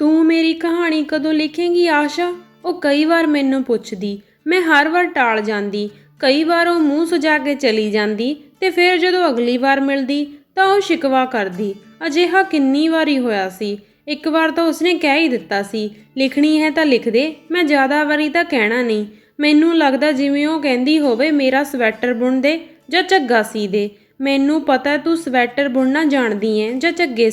ਤੂੰ ਮੇਰੀ ਕਹਾਣੀ ਕਦੋਂ ਲਿਖੇਂਗੀ ਆਸ਼ਾ? ਉਹ ਕਈ ਵਾਰ ਮੈਨੂੰ ਪੁੱਛਦੀ। ਮੈਂ ਹਰ ਵਾਰ ਟਾਲ ਜਾਂਦੀ। ਕਈ ਵਾਰ ਉਹ ਮੂੰਹ ਸੁਜਾ ਕੇ ਚਲੀ ਜਾਂਦੀ ਤੇ ਫਿਰ ਜਦੋਂ ਅਗਲੀ ਵਾਰ ਮਿਲਦੀ ਤਾਂ ਉਹ ਸ਼ਿਕਵਾ ਕਰਦੀ। ਅਜਿਹਾ ਕਿੰਨੀ ਵਾਰੀ ਹੋਇਆ ਸੀ। ਇੱਕ ਵਾਰ ਤਾਂ ਉਸਨੇ ਕਹਿ ਹੀ ਦਿੱਤਾ ਸੀ, ਲਿਖਣੀ ਹੈ ਤਾਂ ਲਿਖ ਦੇ, ਮੈਂ ਜ਼ਿਆਦਾ ਵਾਰੀ ਤਾਂ ਕਹਿਣਾ ਨਹੀਂ। ਮੈਨੂੰ ਲੱਗਦਾ ਜਿਵੇਂ ਉਹ ਕਹਿੰਦੀ ਹੋਵੇ ਮੇਰਾ ਸਵੈਟਰ ਬੁਣ ਦੇ ਜਾਂ ਝੱਗਾ ਸੀ ਦੇ। ਮੈਨੂੰ ਪਤਾ ਤੂੰ ਸਵੈਟਰ ਬੁਣਨਾ ਜਾਣਦੀ ਐ ਜਾਂ ਝੱਗੇ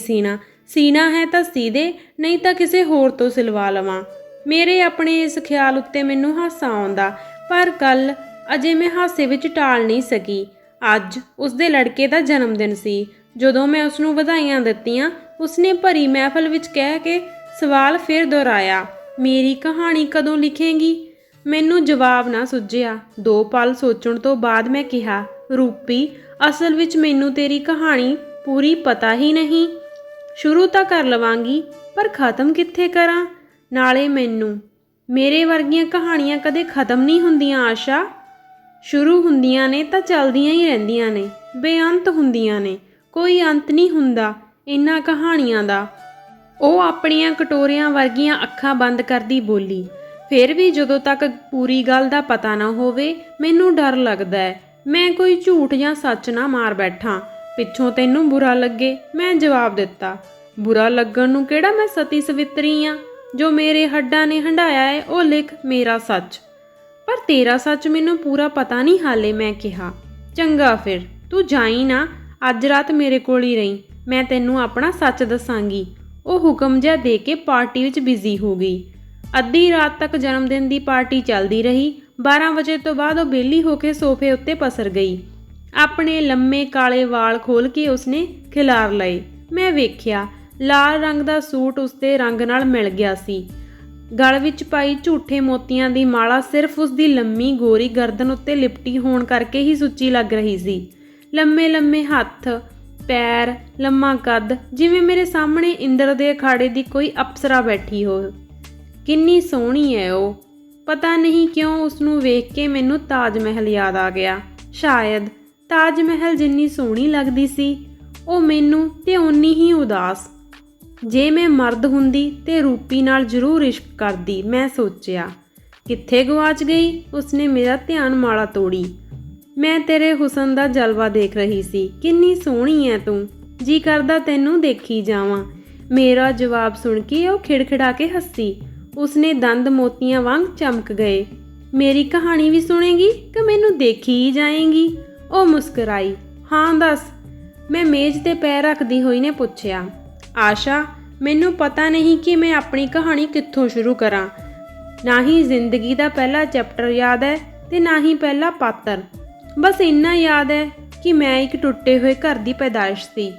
ਸੀਣਾ ਹੈ ਤਾਂ ਸੀ ਦੇ, ਨਹੀਂ ਤਾਂ ਕਿਸੇ ਹੋਰ ਤੋਂ ਸਿਲਵਾ ਲਵਾਂ। ਮੇਰੇ ਆਪਣੇ ਇਸ ਖਿਆਲ ਉੱਤੇ ਮੈਨੂੰ ਹਾਸਾ ਆਉਂਦਾ, ਪਰ ਕੱਲ ਅਜੇ ਮੈਂ ਹਾਸੇ ਵਿੱਚ ਟਾਲ ਨਹੀਂ ਸਕੀ। ਅੱਜ ਉਸਦੇ ਲੜਕੇ ਦਾ ਜਨਮ ਦਿਨ ਸੀ। ਜਦੋਂ ਮੈਂ ਉਸਨੂੰ ਵਧਾਈਆਂ ਦਿੱਤੀਆਂ, ਉਸਨੇ ਭਰੀ ਮਹਿਫਲ ਵਿੱਚ ਕਹਿ ਕੇ ਸਵਾਲ ਫਿਰ ਦੁਹਰਾਇਆ, ਮੇਰੀ ਕਹਾਣੀ ਕਦੋਂ ਲਿਖੇਂਗੀ? ਮੈਨੂੰ ਜਵਾਬ ਨਾ ਸੁੱਝਿਆ। 2 ਪਲ ਸੋਚਣ ਤੋਂ ਬਾਅਦ ਮੈਂ ਕਿਹਾ, ਰੂਪੀ, ਅਸਲ ਵਿੱਚ ਮੈਨੂੰ ਤੇਰੀ ਕਹਾਣੀ ਪੂਰੀ ਪਤਾ ਹੀ ਨਹੀਂ। ਸ਼ੁਰੂ ਤਾਂ ਕਰ ਲਵਾਂਗੀ, ਪਰ ਖ਼ਤਮ ਕਿੱਥੇ ਕਰਾਂ? ਨਾਲੇ ਮੇਰੇ ਵਰਗੀਆਂ ਕਹਾਣੀਆਂ ਕਦੇ ਖ਼ਤਮ ਨਹੀਂ ਹੁੰਦੀਆਂ ਆਸ਼ਾ। ਸ਼ੁਰੂ ਹੁੰਦੀਆਂ ਨੇ ਤਾਂ ਚੱਲਦੀਆਂ ਹੀ ਰਹਿੰਦੀਆਂ ਨੇ, ਬੇਅੰਤ ਹੁੰਦੀਆਂ ਨੇ। ਕੋਈ ਅੰਤ ਨਹੀਂ ਹੁੰਦਾ ਇਹਨਾਂ ਕਹਾਣੀਆਂ ਦਾ। ਉਹ ਆਪਣੀਆਂ ਕਟੋਰਿਆਂ ਵਰਗੀਆਂ ਅੱਖਾਂ ਬੰਦ ਕਰਦੀ ਬੋਲੀ। ਫਿਰ ਵੀ ਜਦੋਂ ਤੱਕ ਪੂਰੀ ਗੱਲ ਦਾ ਪਤਾ ਨਾ ਹੋਵੇ, ਮੈਨੂੰ ਡਰ ਲੱਗਦਾ ਹੈ ਮੈਂ ਕੋਈ ਝੂਠ ਜਾਂ ਸੱਚ ਨਾ ਮਾਰ ਬੈਠਾਂ। ਪਿੱਛੋਂ ਤੈਨੂੰ ਬੁਰਾ ਲੱਗੇ। ਮੈਂ ਜਵਾਬ ਦਿੱਤਾ, ਬੁਰਾ ਲੱਗਣ ਨੂੰ ਕਿਹੜਾ ਮੈਂ ਸਤੀ ਸਵਿਤਰੀ ਆ? ਜੋ ਮੇਰੇ ਹੱਡਾਂ ਨੇ ਹੰਢਾਇਆ ਹੈ ਉਹ ਲਿਖ ਮੇਰਾ ਸੱਚ। ਪਰ ਤੇਰਾ ਸੱਚ ਮੈਨੂੰ ਪੂਰਾ ਪਤਾ ਨਹੀਂ ਹਾਲੇ। ਮੈਂ ਕਿਹਾ, ਚੰਗਾ ਫਿਰ ਤੂੰ ਜਾਈ ਨਾ, ਅੱਜ ਰਾਤ ਮੇਰੇ ਕੋਲ ਹੀ ਰਹੀਂ, ਮੈਂ ਤੈਨੂੰ ਆਪਣਾ ਸੱਚ ਦੱਸਾਂਗੀ। ਉਹ ਹੁਕਮ ਜਿਹਾ ਦੇ ਕੇ ਪਾਰਟੀ ਵਿੱਚ ਬਿਜ਼ੀ ਹੋ ਗਈ। ਅੱਧੀ ਰਾਤ ਤੱਕ ਜਨਮਦਿਨ ਦੀ ਪਾਰਟੀ ਚੱਲਦੀ ਰਹੀ। 12 ਵਜੇ ਤੋਂ ਬਾਅਦ ਉਹ ਵਿਹਲੀ ਹੋ ਕੇ ਸੋਫੇ ਉੱਤੇ ਪਸਰ ਗਈ। ਆਪਣੇ ਲੰਮੇ ਕਾਲੇ ਵਾਲ ਖੋਲ੍ਹ ਕੇ ਉਸਨੇ ਖਿਲਾਰ ਲਏ। ਮੈਂ ਵੇਖਿਆ, ਲਾਲ ਰੰਗ ਦਾ ਸੂਟ ਉਸਦੇ ਰੰਗ ਨਾਲ ਮਿਲ ਗਿਆ ਸੀ। ਗਲ ਵਿੱਚ ਪਾਈ ਝੂਠੇ ਮੋਤੀਆਂ ਦੀ ਮਾਲਾ ਸਿਰਫ ਉਸਦੀ ਲੰਮੀ ਗੋਰੀ ਗਰਦਨ ਉੱਤੇ ਲਿਪਟੀ ਹੋਣ ਕਰਕੇ ਹੀ ਸੁੱਚੀ ਲੱਗ ਰਹੀ ਸੀ। ਲੰਮੇ ਲੰਮੇ ਹੱਥ ਪੈਰ, ਲੰਮਾ ਕੱਦ, ਜਿਵੇਂ ਮੇਰੇ ਸਾਹਮਣੇ ਇੰਦਰ ਦੇ ਅਖਾੜੇ ਦੀ ਕੋਈ ਅਪਸਰਾ ਬੈਠੀ ਹੋਵੇ। ਕਿੰਨੀ ਸੋਹਣੀ ਹੈ ਉਹ। ਪਤਾ ਨਹੀਂ ਕਿਉਂ ਉਸਨੂੰ ਵੇਖ ਕੇ ਮੈਨੂੰ ਤਾਜ ਮਹਿਲ ਯਾਦ ਆ ਗਿਆ। ਸ਼ਾਇਦ ਤਾਜ ਮਹਿਲ ਜਿੰਨੀ ਸੋਹਣੀ ਲੱਗਦੀ ਸੀ ਉਹ ਮੈਨੂੰ, ਤੇ ਓਨੀ ਹੀ ਉਦਾਸ। ਜੇ ਮੈਂ ਮਰਦ ਹੁੰਦੀ ਤੇ ਰੂਪੀ ਨਾਲ ਜ਼ਰੂਰ ਇਸ਼ਕ ਕਰਦੀ। ਮੈਂ ਸੋਚਿਆ, ਕਿੱਥੇ ਗਵਾਚ ਗਈ? ਉਸਨੇ ਮੇਰਾ ਧਿਆਨ ਮਾਲਾ ਤੋੜੀ। ਮੈਂ ਤੇਰੇ ਹੁਸਨ ਦਾ ਜਲਵਾ ਦੇਖ ਰਹੀ ਸੀ। ਕਿੰਨੀ ਸੋਹਣੀ ਐ ਤੂੰ, ਜੀ ਕਰਦਾ ਤੈਨੂੰ ਦੇਖੀ ਜਾਵਾਂ। ਮੇਰਾ ਜਵਾਬ ਸੁਣ ਕੇ ਉਹ ਖਿੜਖਿੜਾ ਕੇ ਹੱਸੀ। ਉਸਨੇ ਦੰਦ ਮੋਤੀਆਂ ਵਾਂਗ ਚਮਕ ਗਏ। ਮੇਰੀ ਕਹਾਣੀ ਵੀ ਸੁਣੇਗੀ ਕਿ ਮੈਨੂੰ ਦੇਖੀ ਹੀ ਜਾਏਂਗੀ? ਉਹ ਮੁਸਕਰਾਈ। ਹਾਂ ਦੱਸ, ਮੈਂ ਮੇਜ਼ 'ਤੇ ਪੈਰ ਰੱਖਦੀ ਹੋਈ ਨੇ ਪੁੱਛਿਆ। ਆਸ਼ਾ, ਮੈਨੂੰ ਪਤਾ ਨਹੀਂ ਕਿ ਮੈਂ ਆਪਣੀ ਕਹਾਣੀ ਕਿੱਥੋਂ ਸ਼ੁਰੂ ਕਰਾਂ। ਨਾ ਹੀ ਜ਼ਿੰਦਗੀ ਦਾ ਪਹਿਲਾ ਚੈਪਟਰ ਯਾਦ ਹੈ ਤੇ ਨਾ ਹੀ ਪਹਿਲਾ ਪਾਤਰ। ਬਸ ਇੰਨਾ ਯਾਦ ਹੈ ਕਿ ਮੈਂ ਇੱਕ ਟੁੱਟੇ ਹੋਏ ਘਰ ਦੀ ਪੈਦਾਇਸ਼ ਸੀ।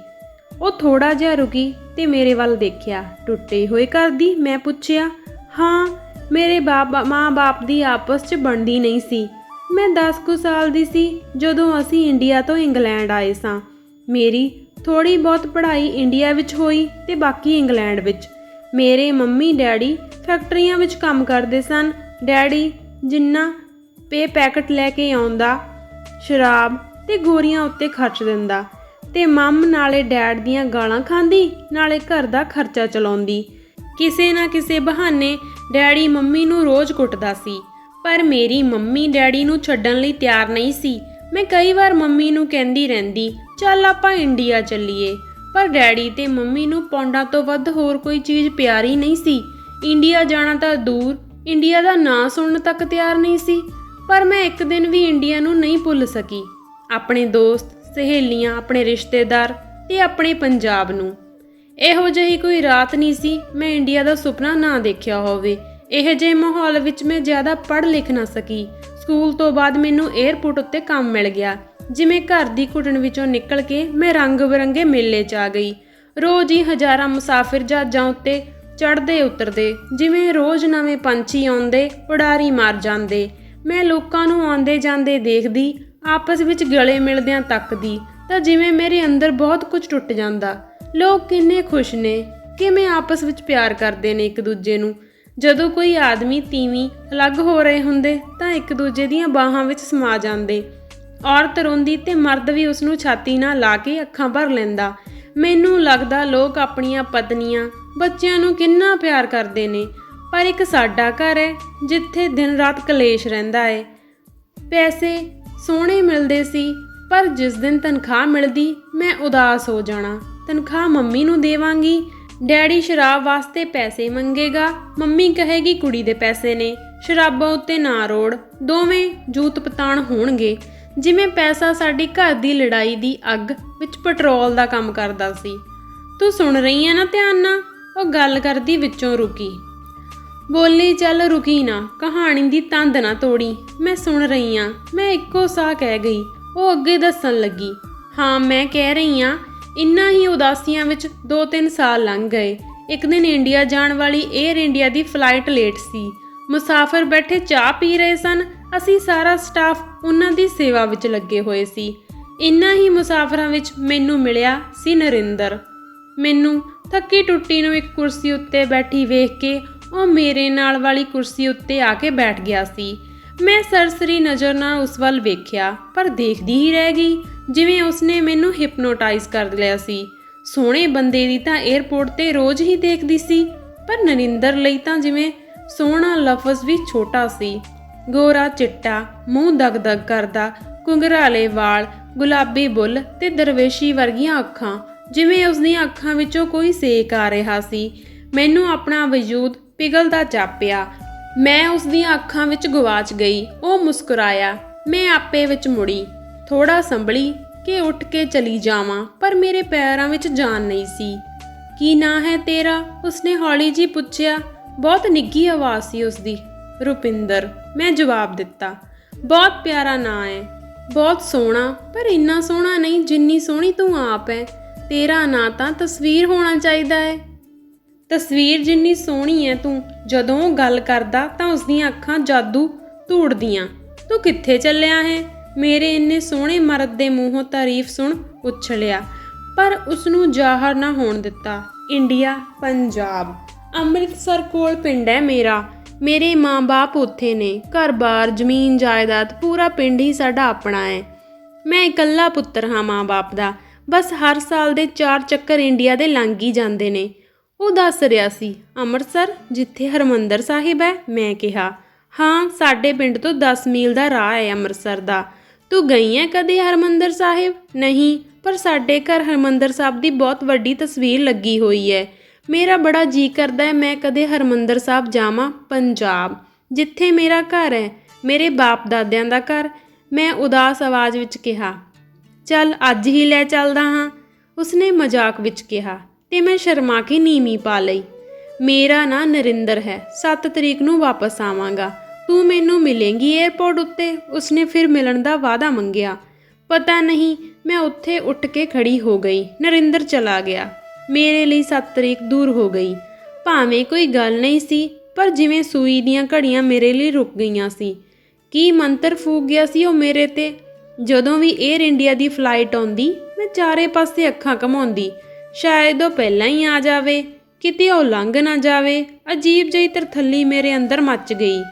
ਉਹ ਥੋੜਾ ਜਿਹਾ ਰੁਕੀ ਤੇ ਮੇਰੇ ਵੱਲ ਦੇਖਿਆ। ਟੁੱਟੇ ਹੋਏ ਘਰ ਦੀ? ਮੈਂ ਪੁੱਛਿਆ। ਹਾਂ, ਮੇਰੇ ਮਾਂ-ਬਾਪ ਦੀ ਆਪਸ 'ਚ ਬਣਦੀ ਨਹੀਂ ਸੀ। ਮੈਂ 10 ਕੁ ਸਾਲ ਦੀ ਸੀ ਜਦੋਂ ਅਸੀਂ ਇੰਡੀਆ ਤੋਂ ਇੰਗਲੈਂਡ ਆਏ ਸਾਂ। ਮੇਰੀ ਥੋੜ੍ਹੀ ਬਹੁਤ ਪੜ੍ਹਾਈ ਇੰਡੀਆ ਵਿੱਚ ਹੋਈ ਤੇ ਬਾਕੀ ਇੰਗਲੈਂਡ ਵਿੱਚ। ਮੇਰੇ ਮੰਮੀ ਡੈਡੀ ਫੈਕਟਰੀਆਂ ਵਿੱਚ ਕੰਮ ਕਰਦੇ ਸਨ। ਡੈਡੀ ਜਿੰਨਾ ਪੈਕਟ ਲੈ ਕੇ ਆਉਂਦਾ, ਸ਼ਰਾਬ ਤੇ ਗੋਰੀਆਂ ਉੱਤੇ ਖਰਚ ਦਿੰਦਾ, ਤੇ ਮੰਮ ਨਾਲੇ ਡੈਡ ਦੀਆਂ ਗਾਲਾਂ ਖਾਂਦੀ ਨਾਲੇ ਘਰ ਦਾ ਖਰਚਾ ਚਲਾਉਂਦੀ। ਕਿਸੇ ਨਾ ਕਿਸੇ ਬਹਾਨੇ ਡੈਡੀ ਮੰਮੀ ਨੂੰ ਰੋਜ਼ ਕੁੱਟਦਾ ਸੀ, ਪਰ ਮੇਰੀ ਮੰਮੀ ਡੈਡੀ ਨੂੰ ਛੱਡਣ ਲਈ ਤਿਆਰ ਨਹੀਂ ਸੀ। ਮੈਂ ਕਈ ਵਾਰ ਮੰਮੀ ਨੂੰ ਕਹਿੰਦੀ ਰਹਿੰਦੀ, ਚੱਲ ਆਪਾਂ ਇੰਡੀਆ ਚੱਲੀਏ, ਪਰ ਡੈਡੀ ਤੇ ਮੰਮੀ ਨੂੰ ਪੌਂਡਾਂ ਤੋਂ ਵੱਧ ਹੋਰ ਕੋਈ ਚੀਜ਼ ਪਿਆਰੀ ਨਹੀਂ ਸੀ। ਇੰਡੀਆ ਜਾਣਾ ਤਾਂ ਦੂਰ, ਇੰਡੀਆ ਦਾ ਨਾਂ ਸੁਣਨ ਤੱਕ ਤਿਆਰ ਨਹੀਂ ਸੀ। ਪਰ ਮੈਂ ਇੱਕ ਦਿਨ ਵੀ ਇੰਡੀਆ ਨੂੰ ਨਹੀਂ ਭੁੱਲ ਸਕੀ। ਆਪਣੇ ਦੋਸਤ, ਸਹੇਲੀਆਂ, ਆਪਣੇ ਰਿਸ਼ਤੇਦਾਰ ਤੇ ਆਪਣੇ ਪੰਜਾਬ ਨੂੰ। ਇਹੋ ਜਿਹੀ ਕੋਈ ਰਾਤ ਨਹੀਂ ਸੀ ਮੈਂ ਇੰਡੀਆ ਦਾ ਸੁਪਨਾ ਨਾ ਦੇਖਿਆ ਹੋਵੇ। ਇਹੋ ਜਿਹੇ ਮਾਹੌਲ ਵਿੱਚ ਮੈਂ ਜ਼ਿਆਦਾ ਪੜ੍ਹ ਲਿਖ ਨਾ ਸਕੀ। ਸਕੂਲ ਤੋਂ ਬਾਅਦ ਮੈਨੂੰ ਏਅਰਪੋਰਟ ਉੱਤੇ ਕੰਮ ਮਿਲ ਗਿਆ। ਜਿਵੇਂ ਘਰ ਦੀ ਘੁਟਣ ਵਿੱਚੋਂ ਨਿਕਲ ਕੇ ਮੈਂ ਰੰਗ ਬਿਰੰਗੇ ਮੇਲੇ 'ਚ ਆ ਗਈ। ਰੋਜ਼ ਹੀ ਹਜ਼ਾਰਾਂ ਮੁਸਾਫਿਰ ਜਹਾਜ਼ਾਂ ਉੱਤੇ ਚੜ੍ਹਦੇ ਉਤਰਦੇ, ਜਿਵੇਂ ਰੋਜ਼ ਨਵੇਂ ਪੰਛੀ ਆਉਂਦੇ ਉਡਾਰੀ ਮਾਰ ਜਾਂਦੇ। ਮੈਂ ਲੋਕਾਂ ਨੂੰ ਆਉਂਦੇ ਜਾਂਦੇ ਦੇਖਦੀ, ਆਪਸ ਵਿੱਚ ਗਲੇ ਮਿਲਦਿਆਂ ਤੱਕਦੀ, ਤਾਂ ਜਿਵੇਂ ਮੇਰੇ ਅੰਦਰ ਬਹੁਤ ਕੁਝ ਟੁੱਟ ਜਾਂਦਾ। ਲੋਕ ਕਿੰਨੇ ਖੁਸ਼ ਨੇ, ਕਿਵੇਂ ਆਪਸ ਵਿੱਚ ਪਿਆਰ ਕਰਦੇ ਨੇ ਇੱਕ ਦੂਜੇ ਨੂੰ। ਜਦੋਂ ਕੋਈ ਆਦਮੀ ਤੀਵੀਂ ਅਲੱਗ ਹੋ ਰਹੇ ਹੁੰਦੇ ਤਾਂ ਇੱਕ ਦੂਜੇ ਦੀਆਂ ਬਾਹਾਂ ਵਿੱਚ ਸਮਾ ਜਾਂਦੇ। ਔਰਤ ਰੋਂਦੀ ਤੇ ਮਰਦ ਵੀ ਉਸਨੂੰ ਛਾਤੀ ਨਾਲ ਲਾ ਕੇ ਅੱਖਾਂ ਭਰ ਲੈਂਦਾ। ਮੈਨੂੰ ਲੱਗਦਾ ਲੋਕ ਆਪਣੀਆਂ ਪਤਨੀਆਂ ਬੱਚਿਆਂ ਨੂੰ ਕਿੰਨਾ ਪਿਆਰ ਕਰਦੇ ਨੇ, ਪਰ ਇੱਕ ਸਾਡਾ ਘਰ ਹੈ ਜਿੱਥੇ ਦਿਨ ਰਾਤ ਕਲੇਸ਼ ਰਹਿੰਦਾ ਹੈ। ਪੈਸੇ ਸੋਹਣੇ ਮਿਲਦੇ ਸੀ, ਪਰ ਜਿਸ ਦਿਨ ਤਨਖਾਹ ਮਿਲਦੀ ਮੈਂ ਉਦਾਸ ਹੋ ਜਾਣਾ। ਤਨਖਾਹ ਮੰਮੀ ਨੂੰ ਦੇਵਾਂਗੀ, ਡੈਡੀ ਸ਼ਰਾਬ ਵਾਸਤੇ ਪੈਸੇ ਮੰਗੇਗਾ, ਮੰਮੀ ਕਹੇਗੀ ਕੁੜੀ ਦੇ ਪੈਸੇ ਨੇ, ਸ਼ਰਾਬਾਂ ਉੱਤੇ ਨਾ ਰੋੜ, ਦੋਵੇਂ ਜੂਤ ਪਤਾਣ ਹੋਣਗੇ। ਜਿਵੇਂ ਪੈਸਾ ਸਾਡੀ ਘਰ ਦੀ ਲੜਾਈ ਦੀ ਅੱਗ ਵਿੱਚ ਪੈਟਰੋਲ ਦਾ ਕੰਮ ਕਰਦਾ ਸੀ। ਤੂੰ ਸੁਣ ਰਹੀ ਹੈ ਨਾ ਧਿਆਨ ਨਾਲ? ਉਹ ਗੱਲ ਕਰਦੀ ਵਿੱਚੋਂ ਰੁਕੀ। ਬੋਲੀ ਚੱਲ ਰੁਕੀ ਨਾ, ਕਹਾਣੀ ਦੀ ਤੰਦ ਨਾ ਤੋੜੀ, ਮੈਂ ਸੁਣ ਰਹੀ ਹਾਂ, ਮੈਂ ਇੱਕੋ ਸਾਹ ਕਹਿ ਗਈ। ਉਹ ਅੱਗੇ ਦੱਸਣ ਲੱਗੀ, ਹਾਂ ਮੈਂ ਕਹਿ ਰਹੀ ਹਾਂ। ਇੰਨਾ ਹੀ ਉਦਾਸੀਆਂ ਵਿੱਚ 2-3 ਸਾਲ ਲੰਘ ਗਏ। ਇੱਕ ਦਿਨ ਇੰਡੀਆ ਜਾਣ ਵਾਲੀ 에ਅਰ ਇੰਡੀਆ ਦੀ ਫਲਾਈਟ ਲੇਟ ਸੀ। ਮੁਸਾਫਰ ਬੈਠੇ ਚਾਹ ਪੀ ਰਹੇ ਸਨ। ਅਸੀਂ ਸਾਰਾ ਸਟਾਫ ਉਹਨਾਂ ਦੀ ਸੇਵਾ ਵਿੱਚ ਲੱਗੇ ਹੋਏ ਸੀ। ਇੰਨਾ ਹੀ ਮੁਸਾਫਰਾਂ ਵਿੱਚ ਮੈਨੂੰ ਮਿਲਿਆ ਸੀ ਨਰਿੰਦਰ। ਮੈਨੂੰ ਥੱਕੀ ਟੁੱਟੀ ਨੂੰ ਇੱਕ ਕੁਰਸੀ ਉੱਤੇ ਬੈਠੀ ਵੇਖ ਕੇ ਉਹ ਮੇਰੇ ਨਾਲ ਵਾਲੀ ਕੁਰਸੀ ਉੱਤੇ ਆ ਕੇ ਬੈਠ ਗਿਆ ਸੀ। ਮੈਂ ਸਰਸਰੀ ਨਜ਼ਰ ਨਾਲ ਉਸ ਵੱਲ ਵੇਖਿਆ, ਪਰ ਦੇਖਦੀ ਹੀ ਰਹਿ ਗਈ, ਜਿਵੇਂ ਉਸਨੇ ਮੈਨੂੰ ਹਿਪਨੋਟਾਈਜ਼ ਕਰ ਲਿਆ ਸੀ। ਸੋਹਣੇ ਬੰਦੇ ਦੀ ਤਾਂ ਏਅਰਪੋਰਟ 'ਤੇ ਰੋਜ਼ ਹੀ ਦੇਖਦੀ ਸੀ, ਪਰ ਨਰਿੰਦਰ ਲਈ ਤਾਂ ਜਿਵੇਂ ਸੋਹਣਾ ਲਫ਼ਜ਼ ਵੀ ਛੋਟਾ ਸੀ। ਗੋਰਾ ਚਿੱਟਾ, ਮੂੰਹ ਦਗ-ਦਗ ਕਰਦਾ, ਘੁੰਘਰਾਲੇ ਵਾਲ, ਗੁਲਾਬੀ ਬੁੱਲ ਤੇ ਦਰਵੇਸ਼ੀ ਵਰਗੀਆਂ ਅੱਖਾਂ, ਜਿਵੇਂ ਉਸਦੀਆਂ ਅੱਖਾਂ ਵਿੱਚੋਂ ਕੋਈ ਸੇਕ ਆ ਰਿਹਾ ਸੀ। ਮੈਨੂੰ ਆਪਣਾ ਵਜੂਦ ਪਿਘਲਦਾ ਜਾਪਿਆ। ਮੈਂ ਉਸਦੀਆਂ ਅੱਖਾਂ ਵਿੱਚ ਗਵਾਚ ਗਈ। ਉਹ ਮੁਸਕਰਾਇਆ। ਮੈਂ ਆਪੇ ਵਿੱਚ ਮੁੜੀ, ਥੋੜਾ ਸੰਭਲੀ ਕਿ ਉੱਠ ਕੇ ਚਲੀ ਜਾਵਾਂ, ਪਰ ਮੇਰੇ ਪੈਰਾਂ ਵਿੱਚ ਜਾਨ ਨਹੀਂ ਸੀ। ਕੀ ਨਾਂ ਹੈ ਤੇਰਾ? ਉਸਨੇ ਹੌਲੀ ਜਿਹੀ ਪੁੱਛਿਆ। ਬਹੁਤ ਨਿੱਘੀ ਆਵਾਜ਼ ਸੀ ਉਸਦੀ। ਰੁਪਿੰਦਰ, ਮੈਂ ਜਵਾਬ ਦਿੱਤਾ। ਬਹੁਤ ਪਿਆਰਾ ਨਾਂ ਹੈ, ਬਹੁਤ ਸੋਹਣਾ, ਪਰ ਇੰਨਾ ਸੋਹਣਾ ਨਹੀਂ ਜਿੰਨੀ ਸੋਹਣੀ ਤੂੰ ਆਪ ਹੈ। ਤੇਰਾ ਨਾਂ ਤਾਂ ਤਸਵੀਰ ਹੋਣਾ ਚਾਹੀਦਾ ਹੈ। ਤਸਵੀਰ ਜਿੰਨੀ ਸੋਹਣੀ ਹੈ ਤੂੰ। ਜਦੋਂ ਉਹ ਗੱਲ ਕਰਦਾ ਤਾਂ ਉਸਦੀਆਂ ਅੱਖਾਂ ਜਾਦੂ ਧੂੜਦੀਆਂ। ਤੂੰ ਕਿੱਥੇ ਚੱਲਿਆ ਹੈ? ਮੇਰੇ ਇੰਨੇ ਸੋਹਣੇ ਮਰਦ ਦੇ ਮੂੰਹੋਂ ਤਾਰੀਫ ਸੁਣ ਉਛਲਿਆ, ਪਰ ਉਸਨੂੰ ਜ਼ਾਹਰ ਨਾ ਹੋਣ ਦਿੱਤਾ। ਇੰਡੀਆ, ਪੰਜਾਬ, ਅੰਮ੍ਰਿਤਸਰ ਕੋਲ ਪਿੰਡ ਹੈ ਮੇਰਾ। ਮੇਰੇ ਮਾਂ-ਬਾਪ ਉੱਥੇ ਨੇ। ਘਰ-ਬਾਰ, ਜ਼ਮੀਨ ਜਾਇਦਾਦ, ਪੂਰਾ ਪਿੰਡ ਹੀ ਸਾਡਾ ਆਪਣਾ ਹੈ। ਮੈਂ ਇਕੱਲਾ ਪੁੱਤਰ ਹਾਂ ਮਾਂ-ਬਾਪ ਦਾ। ਬਸ ਹਰ ਸਾਲ ਦੇ 4 ਚੱਕਰ ਇੰਡੀਆ ਦੇ ਲੰਘ ਹੀ ਜਾਂਦੇ ਨੇ। ਉਹ ਦੱਸ ਰਿਹਾ ਸੀ। ਅੰਮ੍ਰਿਤਸਰ, ਜਿੱਥੇ ਹਰਿਮੰਦਰ ਸਾਹਿਬ ਹੈ? ਮੈਂ ਕਿਹਾ, ਹਾਂ, ਸਾਡੇ ਪਿੰਡ ਤੋਂ 10 ਮੀਲ ਦਾ ਰਾਹ ਹੈ ਅੰਮ੍ਰਿਤਸਰ ਦਾ। ਤੂੰ ਗਈ ਹੈ ਕਦੇ ਹਰਿਮੰਦਰ ਸਾਹਿਬ? ਨਹੀਂ, ਪਰ ਸਾਡੇ ਘਰ ਹਰਿਮੰਦਰ ਸਾਹਿਬ ਦੀ ਬਹੁਤ ਵੱਡੀ ਤਸਵੀਰ ਲੱਗੀ ਹੋਈ ਹੈ। ਮੇਰਾ ਬੜਾ ਜੀਅ ਕਰਦਾ ਹੈ ਮੈਂ ਕਦੇ ਹਰਿਮੰਦਰ ਸਾਹਿਬ ਜਾਵਾਂ। ਪੰਜਾਬ, ਜਿੱਥੇ ਮੇਰਾ ਘਰ ਹੈ, ਮੇਰੇ ਬਾਪ ਦਾਦਿਆਂ ਦਾ ਘਰ। ਮੈਂ ਉਦਾਸ ਆਵਾਜ਼ ਵਿੱਚ ਕਿਹਾ। ਚੱਲ ਅੱਜ ਹੀ ਲੈ ਚੱਲਦਾ ਹਾਂ, ਉਸਨੇ ਮਜ਼ਾਕ ਵਿੱਚ ਕਿਹਾ, ਤੇ ਮੈਂ ਸ਼ਰਮਾ ਕੇ ਨੀਵੀਂ ਪਾ ਲਈ। ਮੇਰਾ ਨਾਂ ਨਰਿੰਦਰ ਹੈ। 7 ਤਰੀਕ ਨੂੰ ਵਾਪਸ ਆਵਾਂਗਾ। ਤੂੰ ਮੈਨੂੰ ਮਿਲੇਂਗੀ ਏਅਰਪੋਰਟ ਉੱਤੇ? ਉਸਨੇ ਫਿਰ ਮਿਲਣ ਦਾ ਵਾਅਦਾ ਮੰਗਿਆ। ਪਤਾ ਨਹੀਂ, ਮੈਂ ਉੱਥੇ ਉੱਠ ਕੇ ਖੜੀ ਹੋ ਗਈ। ਨਰਿੰਦਰ ਚਲਾ ਗਿਆ। ਮੇਰੇ ਲਈ 7 ਤਰੀਕ ਦੂਰ ਹੋ ਗਈ। ਭਾਵੇਂ ਕੋਈ ਗੱਲ ਨਹੀਂ ਸੀ, ਪਰ ਜਿਵੇਂ ਸੂਈ ਦੀਆਂ ਘੜੀਆਂ ਮੇਰੇ ਲਈ ਰੁਕ ਗਈਆਂ ਸੀ। ਕੀ ਮੰਤਰ ਫੂਕ ਗਿਆ ਸੀ ਉਹ ਮੇਰੇ ਤੇ? ਜਦੋਂ ਵੀ 에ਅਰ ਇੰਡੀਆ ਦੀ ਫਲਾਈਟ ਆਉਂਦੀ, ਮੈਂ ਚਾਰੇ ਪਾਸੇ ਅੱਖਾਂ ਘਮਾਉਂਦੀ। ਸ਼ਾਇਦ ਉਹ ਪਹਿਲਾਂ ਹੀ ਆ ਜਾਵੇ, ਕਿਤੇ ਉਹ ਲੰਘ ਨਾ ਜਾਵੇ। ਅਜੀਬ ਜਿਹੀ ਤਰਥੱਲੀ ਮੇਰੇ ਅੰਦਰ ਮੱਚ ਗਈ।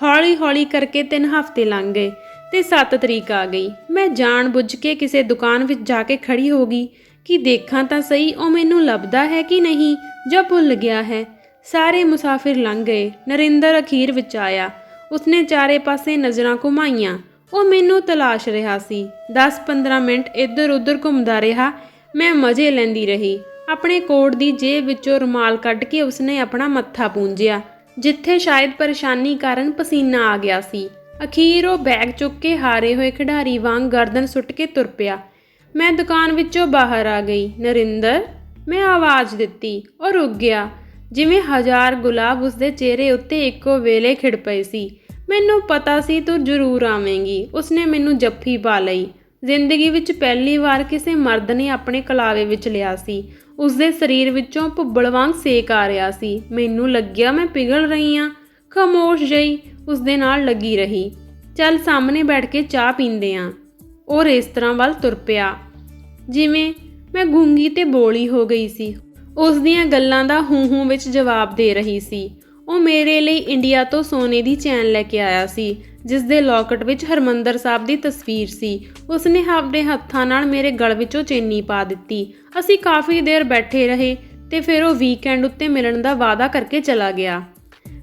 ਹੌਲੀ-ਹੌਲੀ ਕਰਕੇ 3 ਹਫ਼ਤੇ ਲੰਘ ਗਏ ਤੇ 7 ਤਰੀਕ ਆ ਗਈ। ਮੈਂ ਜਾਣ ਬੁੱਝ ਕੇ ਕਿਸੇ ਦੁਕਾਨ ਵਿੱਚ ਜਾ ਕੇ ਖੜੀ ਹੋ ਗਈ ਕਿ ਦੇਖਾਂ ਤਾਂ ਸਹੀ ਉਹ ਮੈਨੂੰ ਲੱਭਦਾ ਹੈ ਕਿ ਨਹੀਂ, ਜਾਂ ਭੁੱਲ ਗਿਆ ਹੈ। ਸਾਰੇ ਮੁਸਾਫਿਰ ਲੰਘ ਗਏ। ਨਰਿੰਦਰ ਅਖੀਰ ਵਿੱਚ ਆਇਆ। ਉਸਨੇ ਚਾਰੇ ਪਾਸੇ ਨਜ਼ਰਾਂ ਘੁਮਾਈਆਂ। ਉਹ ਮੈਨੂੰ ਤਲਾਸ਼ ਰਿਹਾ ਸੀ। 10-15 ਮਿੰਟ ਇੱਧਰ-ਉੱਧਰ ਘੁੰਮਦਾ ਰਿਹਾ। ਮੈਂ ਮਜ਼ੇ ਲੈਂਦੀ ਰਹੀ। ਆਪਣੇ ਕੋਟ ਦੀ ਜੇਬ ਵਿੱਚੋਂ ਰੁਮਾਲ ਕੱਢ ਕੇ ਉਸਨੇ ਆਪਣਾ ਮੱਥਾ ਪੂੰਝਿਆ, ਜਿੱਥੇ ਸ਼ਾਇਦ ਪਰੇਸ਼ਾਨੀ ਕਾਰਨ ਪਸੀਨਾ ਆ ਗਿਆ ਸੀ। ਅਖੀਰ ਉਹ ਬੈਗ ਚੁੱਕ ਕੇ ਹਾਰੇ ਹੋਏ ਖਿਡਾਰੀ ਵਾਂਗ ਗਰਦਨ ਸੁੱਟ ਕੇ ਤੁਰ ਪਿਆ। ਮੈਂ ਦੁਕਾਨ ਵਿੱਚੋਂ ਬਾਹਰ ਆ ਗਈ। ਨਰਿੰਦਰ, ਮੈਂ ਆਵਾਜ਼ ਦਿੱਤੀ। ਉਹ ਰੁਕ ਗਿਆ, ਜਿਵੇਂ 1000 ਗੁਲਾਬ ਉਸਦੇ ਚਿਹਰੇ ਉੱਤੇ ਇੱਕੋ ਵੇਲੇ ਖਿੜ ਪਏ ਸੀ। ਮੈਨੂੰ ਪਤਾ ਸੀ ਤੂੰ ਜ਼ਰੂਰ ਆਵੇਂਗੀ। ਉਸਨੇ ਮੈਨੂੰ ਜੱਫੀ ਪਾ ਲਈ। ਜ਼ਿੰਦਗੀ ਵਿੱਚ ਪਹਿਲੀ ਵਾਰ ਕਿਸੇ ਮਰਦ ਨੇ ਆਪਣੇ ਕਲਾਵੇ ਵਿੱਚ ਲਿਆ ਸੀ। ਉਸਦੇ ਸਰੀਰ ਵਿੱਚੋਂ ਭੁੱਬਲ ਵਾਂਗ ਸੇਕ ਆ ਰਿਹਾ ਸੀ। ਮੈਨੂੰ ਲੱਗਿਆ ਮੈਂ ਪਿਘਲ ਰਹੀ ਹਾਂ। ਖਾਮੋਸ਼ ਜਿਹੀ ਉਸਦੇ ਨਾਲ ਲੱਗੀ ਰਹੀ। ਚੱਲ ਸਾਹਮਣੇ ਬੈਠ ਕੇ ਚਾਹ ਪੀਂਦੇ ਹਾਂ। ਉਹ ਰੇਸਤਰਾਂ ਵੱਲ ਤੁਰ ਪਿਆ। ਜਿਵੇਂ ਮੈਂ ਗੂੰਗੀ ਤੇ ਬੋਲੀ ਹੋ ਗਈ ਸੀ। ਉਸ ਦੀਆਂ ਗੱਲਾਂ ਦਾ ਹੂੰ-ਹੂੰ ਵਿੱਚ ਜਵਾਬ ਦੇ ਰਹੀ ਸੀ। ਉਹ ਮੇਰੇ ਲਈ ਇੰਡੀਆ ਤੋਂ ਸੋਨੇ ਦੀ ਚੈਨ ਲੈ ਕੇ ਆਇਆ ਸੀ, ਜਿਸ ਦੇ ਲੌਕਟ ਵਿੱਚ ਹਰਿਮੰਦਰ ਸਾਹਿਬ ਦੀ ਤਸਵੀਰ ਸੀ। ਉਸਨੇ ਆਪਣੇ ਹੱਥਾਂ ਨਾਲ ਮੇਰੇ ਗਲ ਵਿੱਚੋਂ ਚੈਨੀ ਪਾ ਦਿੱਤੀ। ਅਸੀਂ ਕਾਫੀ ਦੇਰ ਬੈਠੇ ਰਹੇ ਤੇ ਫਿਰ ਉਹ ਵੀਕਐਂਡ ਉੱਤੇ ਮਿਲਣ ਦਾ ਵਾਅਦਾ ਕਰਕੇ ਚਲਾ ਗਿਆ।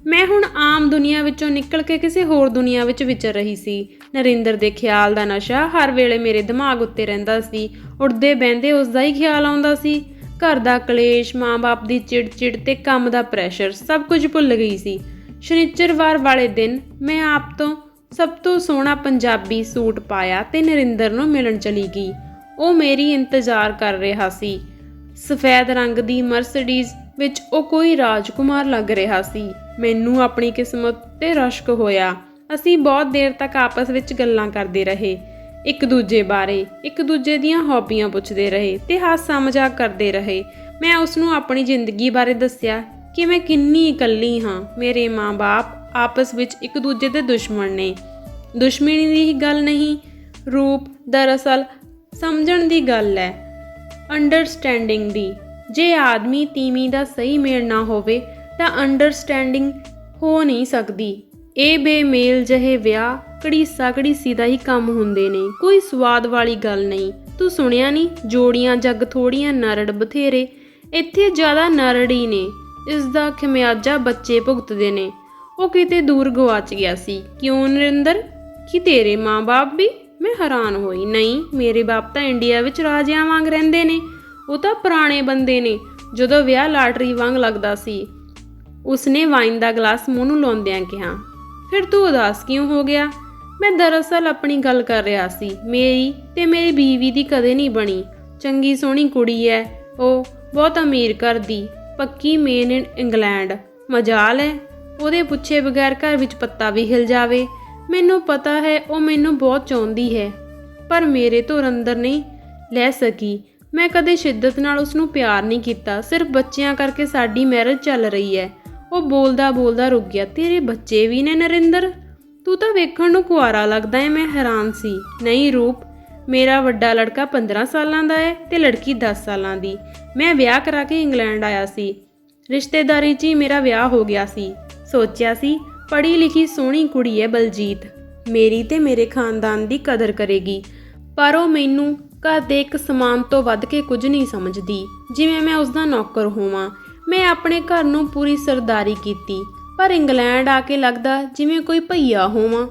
ਮੈਂ ਹੁਣ ਆਮ ਦੁਨੀਆ ਵਿੱਚੋਂ ਨਿਕਲ ਕੇ ਕਿਸੇ ਹੋਰ ਦੁਨੀਆ ਵਿੱਚ ਵਿਚਰ ਰਹੀ ਸੀ। ਨਰਿੰਦਰ ਦੇ ਖਿਆਲ ਦਾ ਨਸ਼ਾ ਹਰ ਵੇਲੇ ਮੇਰੇ ਦਿਮਾਗ ਉੱਤੇ ਰਹਿੰਦਾ ਸੀ। ਉੱਠਦੇ ਬਹਿੰਦੇ ਉਸ ਦਾ ਹੀ ਖਿਆਲ ਆਉਂਦਾ ਸੀ। ਘਰ ਦਾ ਕਲੇਸ਼, ਮਾਂ-ਬਾਪ ਦੀ ਚਿੜ-ਚਿੜ ਤੇ ਕੰਮ ਦਾ ਪ੍ਰੈਸ਼ਰ ਸਭ ਕੁਝ ਭੁੱਲ ਗਈ ਸੀ। ਸ਼ਨੀਚਰਵਾਰ ਵਾਲੇ ਦਿਨ ਮੈਂ ਆਪ ਤੋਂ ਸਭ ਤੋਂ ਸੋਹਣਾ ਪੰਜਾਬੀ ਸੂਟ ਪਾਇਆ ਤੇ ਨਰਿੰਦਰ ਨੂੰ ਮਿਲਣ ਚਲੀ ਗਈ। ਉਹ ਮੇਰੀ ਇੰਤਜ਼ਾਰ ਕਰ ਰਿਹਾ ਸੀ। ਸਫੈਦ ਰੰਗ ਦੀ ਮਰਸਡੀਜ਼ ਵਿੱਚ ਉਹ ਕੋਈ ਰਾਜਕੁਮਾਰ ਲੱਗ ਰਿਹਾ ਸੀ। ਮੈਨੂੰ ਆਪਣੀ ਕਿਸਮਤ ਤੇ ਰਸ਼ਕ ਹੋਇਆ। ਅਸੀਂ ਬਹੁਤ ਦੇਰ ਤੱਕ ਆਪਸ ਵਿੱਚ ਗੱਲਾਂ ਕਰਦੇ ਰਹੇ, ਇੱਕ ਦੂਜੇ ਬਾਰੇ, ਇੱਕ ਦੂਜੇ ਦੀਆਂ ਹੌਬੀਆਂ ਪੁੱਛਦੇ ਰਹੇ ਤੇ ਹਾਸਾ ਮਜ਼ਾਕ ਕਰਦੇ ਰਹੇ। ਮੈਂ ਉਸ ਨੂੰ ਆਪਣੀ ਜ਼ਿੰਦਗੀ ਬਾਰੇ ਦੱਸਿਆ ਕਿ ਮੈਂ ਕਿੰਨੀ ਇਕੱਲੀ ਹਾਂ। ਮੇਰੇ ਮਾਂ-ਬਾਪ ਆਪਸ ਵਿੱਚ ਇੱਕ ਦੂਜੇ ਦੇ ਦੁਸ਼ਮਣ ਨੇ। ਦੁਸ਼ਮਣੀ ਦੀ ਗੱਲ ਨਹੀਂ ਰੂਪ, ਦਰਅਸਲ ਸਮਝਣ ਦੀ ਗੱਲ ਹੈ, ਅੰਡਰਸਟੈਂਡਿੰਗ ਦੀ। ਜੇ ਆਦਮੀ ਤੀਵੀਂ ਦਾ ਸਹੀ ਮੇਲ ਨਾ ਹੋਵੇ ਤਾਂ ਅੰਡਰਸਟੈਂਡਿੰਗ ਹੋ ਨਹੀਂ ਸਕਦੀ। ਇਹ ਬੇਮੇਲ ਜਿਹੇ ਵਿਆਹ ਘੜੀਸਾ ਘੜੀਸੀ ਦਾ ਹੀ ਕੰਮ ਹੁੰਦੇ ਨੇ, ਕੋਈ ਸਵਾਦ ਵਾਲੀ ਗੱਲ ਨਹੀਂ। ਤੂੰ ਸੁਣਿਆ ਨਹੀਂ, ਜੋੜੀਆਂ ਜੱਗ ਥੋੜੀਆਂ ਨਰੜ ਬਥੇਰੇ। ਇੱਥੇ ਜ਼ਿਆਦਾ ਨਰੜ ਹੀ ਨੇ। ਇਸ ਦਾ ਖਮਿਆਜਾ ਬੱਚੇ ਭੁਗਤਦੇ ਨੇ। ਉਹ ਕਿਤੇ ਦੂਰ ਗਵਾਚ ਗਿਆ ਸੀ। ਕਿਉਂ ਨਰਿੰਦਰ, ਕੀ ਤੇਰੇ ਮਾਂ-ਬਾਪ ਵੀ? ਮੈਂ ਹੈਰਾਨ ਹੋਈ। ਨਹੀਂ, ਮੇਰੇ ਬਾਪ ਤਾਂ ਇੰਡੀਆ ਵਿੱਚ ਰਾਜਿਆਂ ਵਾਂਗ ਰਹਿੰਦੇ ਨੇ। ਉਹ ਤਾਂ ਪੁਰਾਣੇ ਬੰਦੇ ਨੇ। ਜਦੋਂ ਵਿਆਹ ਲਾਟਰੀ ਵਾਂਗ ਲੱਗਦਾ ਸੀ। ਉਸਨੇ ਵਾਈਨ ਦਾ ਗਲਾਸ ਮੂੰਹ ਨੂੰ ਲਾਉਂਦਿਆਂ ਕਿਹਾ। ਫਿਰ ਤੂੰ ਉਦਾਸ ਕਿਉਂ ਹੋ ਗਿਆ? ਮੈਂ ਦਰਅਸਲ ਆਪਣੀ ਗੱਲ ਕਰ ਰਿਹਾ ਸੀ। ਮੇਰੀ ਤੇ ਮੇਰੀ ਬੀਵੀ ਦੀ ਕਦੇ ਨਹੀਂ ਬਣੀ। ਚੰਗੀ ਸੋਹਣੀ ਕੁੜੀ ਹੈ ਉਹ, ਬਹੁਤ ਅਮੀਰ ਘਰ ਦੀ, ਪੱਕੀ ਮੇਨ ਇਨ ਇੰਗਲੈਂਡ। ਮਜਾਲ ਹੈ ਉਹਦੇ ਪੁੱਛੇ ਬਗੈਰ ਘਰ ਵਿੱਚ ਪੱਤਾ ਵੀ ਹਿਲ ਜਾਵੇ। ਮੈਨੂੰ ਪਤਾ ਹੈ ਉਹ ਮੈਨੂੰ ਬਹੁਤ ਚਾਹੁੰਦੀ ਹੈ, ਪਰ ਮੇਰੇ ਤੋਂ ਅੰਦਰ ਨਹੀਂ ਲੈ ਸਕੀ। ਮੈਂ ਕਦੇ ਸ਼ਿੱਦਤ ਨਾਲ ਉਸਨੂੰ ਪਿਆਰ ਨਹੀਂ ਕੀਤਾ। ਸਿਰਫ ਬੱਚਿਆਂ ਕਰਕੇ ਸਾਡੀ ਮੈਰਿਜ ਚੱਲ ਰਹੀ ਹੈ। ਉਹ ਬੋਲਦਾ ਬੋਲਦਾ ਰੁਕ ਗਿਆ। ਤੇਰੇ ਬੱਚੇ ਵੀ ਨੇ ਨਰਿੰਦਰ? ਤੂੰ ਤਾਂ ਵੇਖਣ ਨੂੰ ਕੁਆਰਾ ਲੱਗਦਾ ਹੈ। ਮੈਂ ਹੈਰਾਨ ਸੀ। ਨਹੀਂ ਰੂਪ, ਮੇਰਾ ਵੱਡਾ ਲੜਕਾ 15 ਸਾਲਾਂ ਦਾ ਹੈ ਤੇ ਲੜਕੀ 10 ਸਾਲਾਂ ਦੀ। ਮੈਂ ਵਿਆਹ ਕਰਾ ਕੇ ਇੰਗਲੈਂਡ ਆਇਆ ਸੀ। ਰਿਸ਼ਤੇਦਾਰੀ 'ਚ ਹੀ ਮੇਰਾ ਵਿਆਹ ਹੋ ਗਿਆ ਸੀ। ਸੋਚਿਆ ਸੀ ਪੜ੍ਹੀ ਲਿਖੀ ਸੋਹਣੀ ਕੁੜੀ ਹੈ ਬਲਜੀਤ, ਮੇਰੀ ਤੇ ਮੇਰੇ ਖਾਨਦਾਨ ਦੀ ਕਦਰ ਕਰੇਗੀ। ਪਰ ਉਹ ਮੈਨੂੰ ਘਰ ਦੇ ਇੱਕ ਸਮਾਨ ਤੋਂ ਵੱਧ ਕੇ ਕੁਝ ਨਹੀਂ ਸਮਝਦੀ, ਜਿਵੇਂ ਮੈਂ ਉਸਦਾ ਨੌਕਰ ਹੋਵਾਂ। ਮੈਂ ਆਪਣੇ ਘਰ ਨੂੰ ਪੂਰੀ ਸਰਦਾਰੀ ਕੀਤੀ, ਪਰ ਇੰਗਲੈਂਡ ਆ ਕੇ ਲੱਗਦਾ ਜਿਵੇਂ ਕੋਈ ਭਈਆ ਹੋਵਾਂ।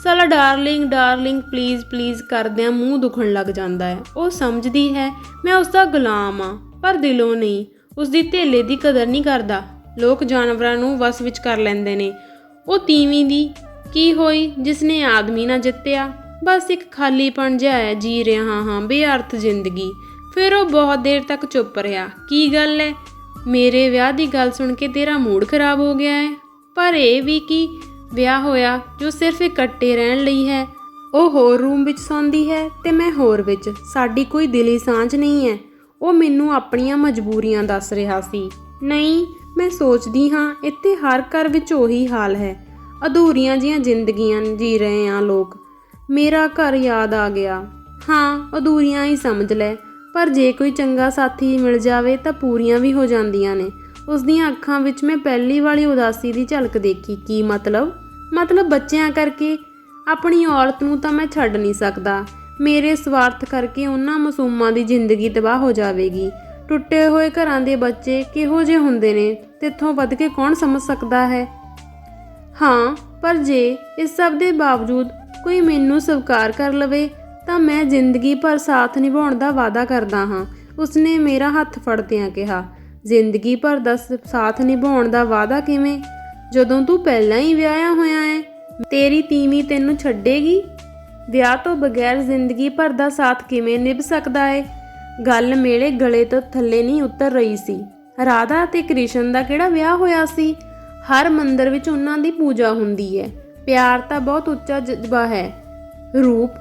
ਸਾਲਾ ਡਾਰਲਿੰਗ ਡਾਰਲਿੰਗ ਪਲੀਜ਼ ਪਲੀਜ਼ ਕਰਦਿਆਂ ਮੂੰਹ ਦੁਖਣ ਲੱਗ ਜਾਂਦਾ ਹੈ। ਉਹ ਸਮਝਦੀ ਹੈ ਮੈਂ ਉਸਦਾ ਗੁਲਾਮ ਹਾਂ, ਪਰ ਦਿਲੋਂ ਨਹੀਂ। ਉਸਦੀ ਧੇਲੇ ਦੀ ਕਦਰ ਨਹੀਂ ਕਰਦਾ। ਲੋਕ ਜਾਨਵਰਾਂ ਨੂੰ ਵਸ ਵਿੱਚ ਕਰ ਲੈਂਦੇ ਨੇ। ਉਹ ਤੀਵੀਂ ਦੀ ਕੀ ਹੋਈ ਜਿਸਨੇ ਆਦਮੀ ਨਾ ਜਿੱਤਿਆ? ਬਸ ਇੱਕ ਖਾਲੀਪਣ ਜਿਹਾ ਹੈ। ਜੀ ਰਿਹਾ ਹਾਂ ਬੇਅਰਥ ਜ਼ਿੰਦਗੀ। ਫਿਰ ਉਹ ਬਹੁਤ ਦੇਰ ਤੱਕ ਚੁੱਪ ਰਿਹਾ। ਕੀ ਗੱਲ ਹੈ? ਮੇਰੇ ਵਿਆਹ ਦੀ ਗੱਲ ਸੁਣ ਕੇ ਤੇਰਾ ਮੂਡ ਖਰਾਬ ਹੋ ਗਿਆ ਹੈ? ਪਰ ਇਹ ਵੀ ਕੀ ਵਿਆਹ ਹੋਇਆ ਜੋ ਸਿਰਫ ਇਕੱਠੇ ਰਹਿਣ ਲਈ ਹੈ। ਉਹ ਹੋਰ ਰੂਮ ਵਿੱਚ ਸੌਂਦੀ ਹੈ ਤੇ ਮੈਂ ਹੋਰ ਵਿੱਚ। ਸਾਡੀ ਕੋਈ ਦਿਲੀ ਸਾਂਝ ਨਹੀਂ ਹੈ। ਉਹ ਮੈਨੂੰ ਆਪਣੀਆਂ ਮਜਬੂਰੀਆਂ ਦੱਸ ਰਿਹਾ ਸੀ। ਨਹੀਂ, ਮੈਂ ਸੋਚਦੀ ਹਾਂ ਇੱਥੇ ਹਰ ਘਰ ਵਿੱਚ ਉਹੀ ਹਾਲ ਹੈ। ਅਧੂਰੀਆਂ ਜਿਹੀਆਂ ਜ਼ਿੰਦਗੀਆਂ ਜੀ ਰਹੇ ਹਾਂ ਲੋਕ। ਮੇਰਾ ਘਰ ਯਾਦ ਆ ਗਿਆ। ਹਾਂ, ਅਧੂਰੀਆਂ ਹੀ ਸਮਝ ਲੈ, ਪਰ ਜੇ ਕੋਈ ਚੰਗਾ ਸਾਥੀ ਮਿਲ ਜਾਵੇ ਤਾਂ ਪੂਰੀਆਂ ਵੀ ਹੋ ਜਾਂਦੀਆਂ ਨੇ। ਉਸ ਦੀਆਂ ਅੱਖਾਂ ਵਿੱਚ ਮੈਂ ਪਹਿਲੀ ਵਾਲੀ ਉਦਾਸੀ ਦੀ ਝਲਕ ਦੇਖੀ। ਕੀ ਮਤਲਬ? ਬੱਚਿਆਂ ਕਰਕੇ। ਆਪਣੀ ਔਰਤ ਨੂੰ ਤਾਂ ਮੈਂ ਛੱਡ ਨਹੀਂ ਸਕਦਾ। ਮੇਰੇ ਸਵਾਰਥ ਕਰਕੇ ਉਹਨਾਂ ਮਾਸੂਮਾਂ ਦੀ ਜ਼ਿੰਦਗੀ ਤਬਾਹ ਹੋ ਜਾਵੇਗੀ। ਟੁੱਟੇ ਹੋਏ ਘਰਾਂ ਦੇ ਬੱਚੇ ਕਿਹੋ ਜਿਹੇ ਹੁੰਦੇ ਨੇ, ਤੇਥੋਂ ਵੱਧ ਕੇ ਕੌਣ ਸਮਝ ਸਕਦਾ ਹੈ। ਹਾਂ, ਪਰ ਜੇ ਇਸ ਸਭ ਦੇ ਬਾਵਜੂਦ ਕੋਈ ਮੈਨੂੰ ਸਵੀਕਾਰ ਕਰ ਲਵੇ ਤਾਂ ਮੈਂ ਜ਼ਿੰਦਗੀ ਭਰ ਸਾਥ ਨਿਭਾਉਣ ਦਾ ਵਾਅਦਾ ਕਰਦਾ ਹਾਂ। ਉਸਨੇ ਮੇਰਾ ਹੱਥ ਫੜਦਿਆਂ ਕਿਹਾ। ਜ਼ਿੰਦਗੀ ਭਰ ਦਾ ਸਾਥ ਨਿਭਾਉਣ ਦਾ ਵਾਅਦਾ ਕਿਵੇਂ, ਜਦੋਂ ਤੂੰ ਪਹਿਲਾਂ ਹੀ ਵਿਆਹਿਆ ਹੋਇਆ ਹੈ? ਤੇਰੀ ਤੀਵੀਂ ਤੈਨੂੰ ਛੱਡੇਗੀ? ਵਿਆਹ ਤੋਂ ਬਗੈਰ ਜ਼ਿੰਦਗੀ ਭਰ ਦਾ ਸਾਥ ਕਿਵੇਂ ਨਿਭ ਸਕਦਾ ਹੈ? ਗੱਲ ਮੇਰੇ ਗਲੇ ਤੋਂ ਥੱਲੇ ਨਹੀਂ ਉਤਰ ਰਹੀ ਸੀ। ਰਾਧਾ ਅਤੇ ਕ੍ਰਿਸ਼ਨ ਦਾ ਕਿਹੜਾ ਵਿਆਹ ਹੋਇਆ ਸੀ? ਹਰ ਮੰਦਰ ਵਿੱਚ ਉਹਨਾਂ ਦੀ ਪੂਜਾ ਹੁੰਦੀ ਹੈ। ਪਿਆਰ ਤਾਂ ਬਹੁਤ ਉੱਚਾ ਜਜ਼ਬਾ ਹੈ ਰੂਪ।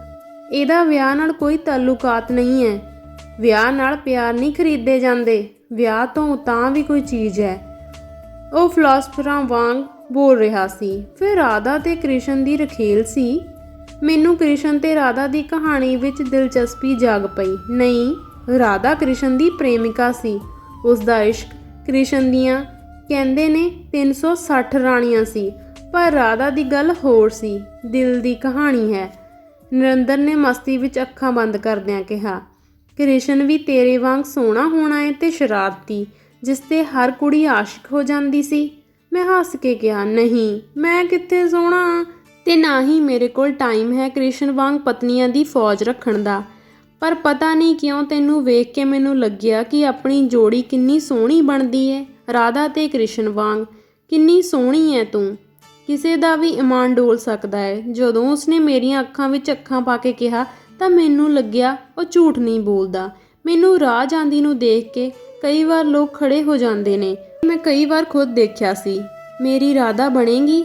ਇਹਦਾ ਵਿਆਹ ਨਾਲ ਕੋਈ ਤਾਲੁਕਾਤ ਨਹੀਂ ਹੈ। ਵਿਆਹ ਨਾਲ ਪਿਆਰ ਨਹੀਂ ਖਰੀਦੇ ਜਾਂਦੇ। ਵਿਆਹ ਤੋਂ ਤਾਂ ਵੀ ਕੋਈ ਚੀਜ਼ ਹੈ। ਉਹ ਫਿਲਾਸਫਰਾਂ ਵਾਂਗ ਬੋਲ ਰਿਹਾ ਸੀ। ਫਿਰ ਰਾਧਾ ਤੇ ਕ੍ਰਿਸ਼ਨ ਦੀ ਰਖੇਲ ਸੀ। ਮੈਨੂੰ ਕ੍ਰਿਸ਼ਨ ਤੇ ਰਾਧਾ ਦੀ ਕਹਾਣੀ ਵਿੱਚ ਦਿਲਚਸਪੀ ਜਾਗ ਪਈ। ਨਹੀਂ, ਰਾਧਾ ਕ੍ਰਿਸ਼ਨ ਦੀ ਪ੍ਰੇਮਿਕਾ ਸੀ। ਉਸ ਦਾ ਇਸ਼ਕ ਕ੍ਰਿਸ਼ਨ ਦੀਆਂ ਕਹਿੰਦੇ ਨੇ 360 ਰਾਣੀਆਂ ਸੀ, ਪਰ ਰਾਧਾ ਦੀ ਗੱਲ ਹੋਰ ਸੀ। ਦਿਲ ਦੀ ਕਹਾਣੀ ਹੈ। ਨਰਿੰਦਰ ਨੇ ਮਸਤੀ ਵਿੱਚ ਅੱਖਾਂ ਬੰਦ ਕਰਦਿਆਂ ਕਿਹਾ। ਕ੍ਰਿਸ਼ਨ ਵੀ ਤੇਰੇ ਵਾਂਗ ਸੋਹਣਾ ਹੋਣਾ ਹੈ ਤੇ ਸ਼ਰਾਰਤੀ। ਜਿਸ 'ਤੇ ਹਰ ਕੁੜੀ ਆਸ਼ਿਕ ਹੋ ਜਾਂਦੀ ਸੀ? ਮੈਂ ਹੱਸ ਕੇ ਕਿਹਾ, ਨਹੀਂ, ਮੈਂ ਕਿੱਥੇ ਸੋਹਣਾ ਤੇ ਨਾ ਹੀ ਮੇਰੇ ਕੋਲ ਟਾਈਮ ਹੈ ਕ੍ਰਿਸ਼ਨ ਵਾਂਗ ਪਤਨੀਆਂ ਦੀ ਫੌਜ ਰੱਖਣ ਦਾ। ਪਰ ਪਤਾ ਨਹੀਂ ਕਿਉਂ ਤੈਨੂੰ ਵੇਖ ਕੇ ਮੈਨੂੰ ਲੱਗਿਆ ਕਿ ਆਪਣੀ ਜੋੜੀ ਕਿੰਨੀ ਸੋਹਣੀ ਬਣਦੀ ਏ, ਰਾਧਾ ਤੇ ਕ੍ਰਿਸ਼ਨ ਵਾਂਗ। ਕਿੰਨੀ ਸੋਹਣੀ ਹੈ ਤੂੰ। ਕਿਸੇ ਦਾ ਵੀ ਈਮਾਨ ਡੋਲ ਸਕਦਾ ਹੈ। ਜਦੋਂ ਉਸਨੇ ਮੇਰੀਆਂ ਅੱਖਾਂ ਵਿੱਚ ਅੱਖਾਂ ਪਾ ਕੇ ਕਿਹਾ ਤਾਂ ਮੈਨੂੰ ਲੱਗਿਆ ਉਹ ਝੂਠ ਨਹੀਂ ਬੋਲਦਾ। ਮੈਨੂੰ ਰਾਹ ਜਾਂਦੀ ਨੂੰ ਦੇਖ ਕੇ ਕਈ ਵਾਰ ਲੋਕ ਖੜੇ ਹੋ ਜਾਂਦੇ ਨੇ। ਮੈਂ ਕਈ ਵਾਰ ਖੁਦ ਦੇਖਿਆ ਸੀ। ਮੇਰੀ ਰਾਧਾ ਬਣੇਗੀ?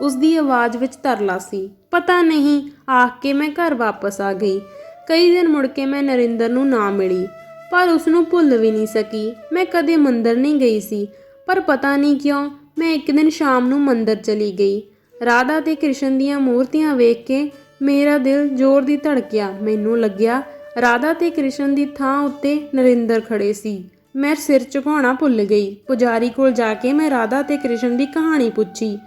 ਉਸਦੀ ਆਵਾਜ਼ ਵਿੱਚ ਤਰਲਾ ਸੀ। ਪਤਾ ਨਹੀਂ, ਆਖ ਕੇ ਮੈਂ ਘਰ ਵਾਪਸ ਆ ਗਈ। ਕਈ ਦਿਨ ਮੁੜ ਕੇ ਮੈਂ ਨਰਿੰਦਰ ਨੂੰ ਨਾ ਮਿਲੀ, ਪਰ ਉਸਨੂੰ ਭੁੱਲ ਵੀ ਨਹੀਂ ਸਕੀ। ਮੈਂ ਕਦੇ ਮੰਦਰ ਨਹੀਂ ਗਈ ਸੀ, ਪਰ ਪਤਾ ਨਹੀਂ ਕਿਉਂ ਮੈਂ ਇੱਕ ਦਿਨ ਸ਼ਾਮ ਨੂੰ ਮੰਦਰ ਚਲੀ ਗਈ। ਰਾਧਾ ਤੇ ਕ੍ਰਿਸ਼ਨ ਦੀਆਂ ਮੂਰਤੀਆਂ ਵੇਖ ਕੇ ਮੇਰਾ ਦਿਲ ਜ਼ੋਰ ਦੀ ਧੜਕਿਆ। ਮੈਨੂੰ ਲੱਗਿਆ ਰਾਧਾ ਤੇ ਕ੍ਰਿਸ਼ਨ ਦੀ ਥਾਂ ਉੱਤੇ ਨਰਿੰਦਰ ਖੜੇ ਸੀ। ਮੈਂ ਸਿਰ ਝੁਕਾਉਣਾ ਭੁੱਲ ਗਈ। ਪੁਜਾਰੀ ਕੋਲ ਜਾ ਕੇ ਮੈਂ ਰਾਧਾ ਤੇ ਕ੍ਰਿਸ਼ਨ ਦੀ ਕਹਾਣੀ ਪੁੱਛੀ।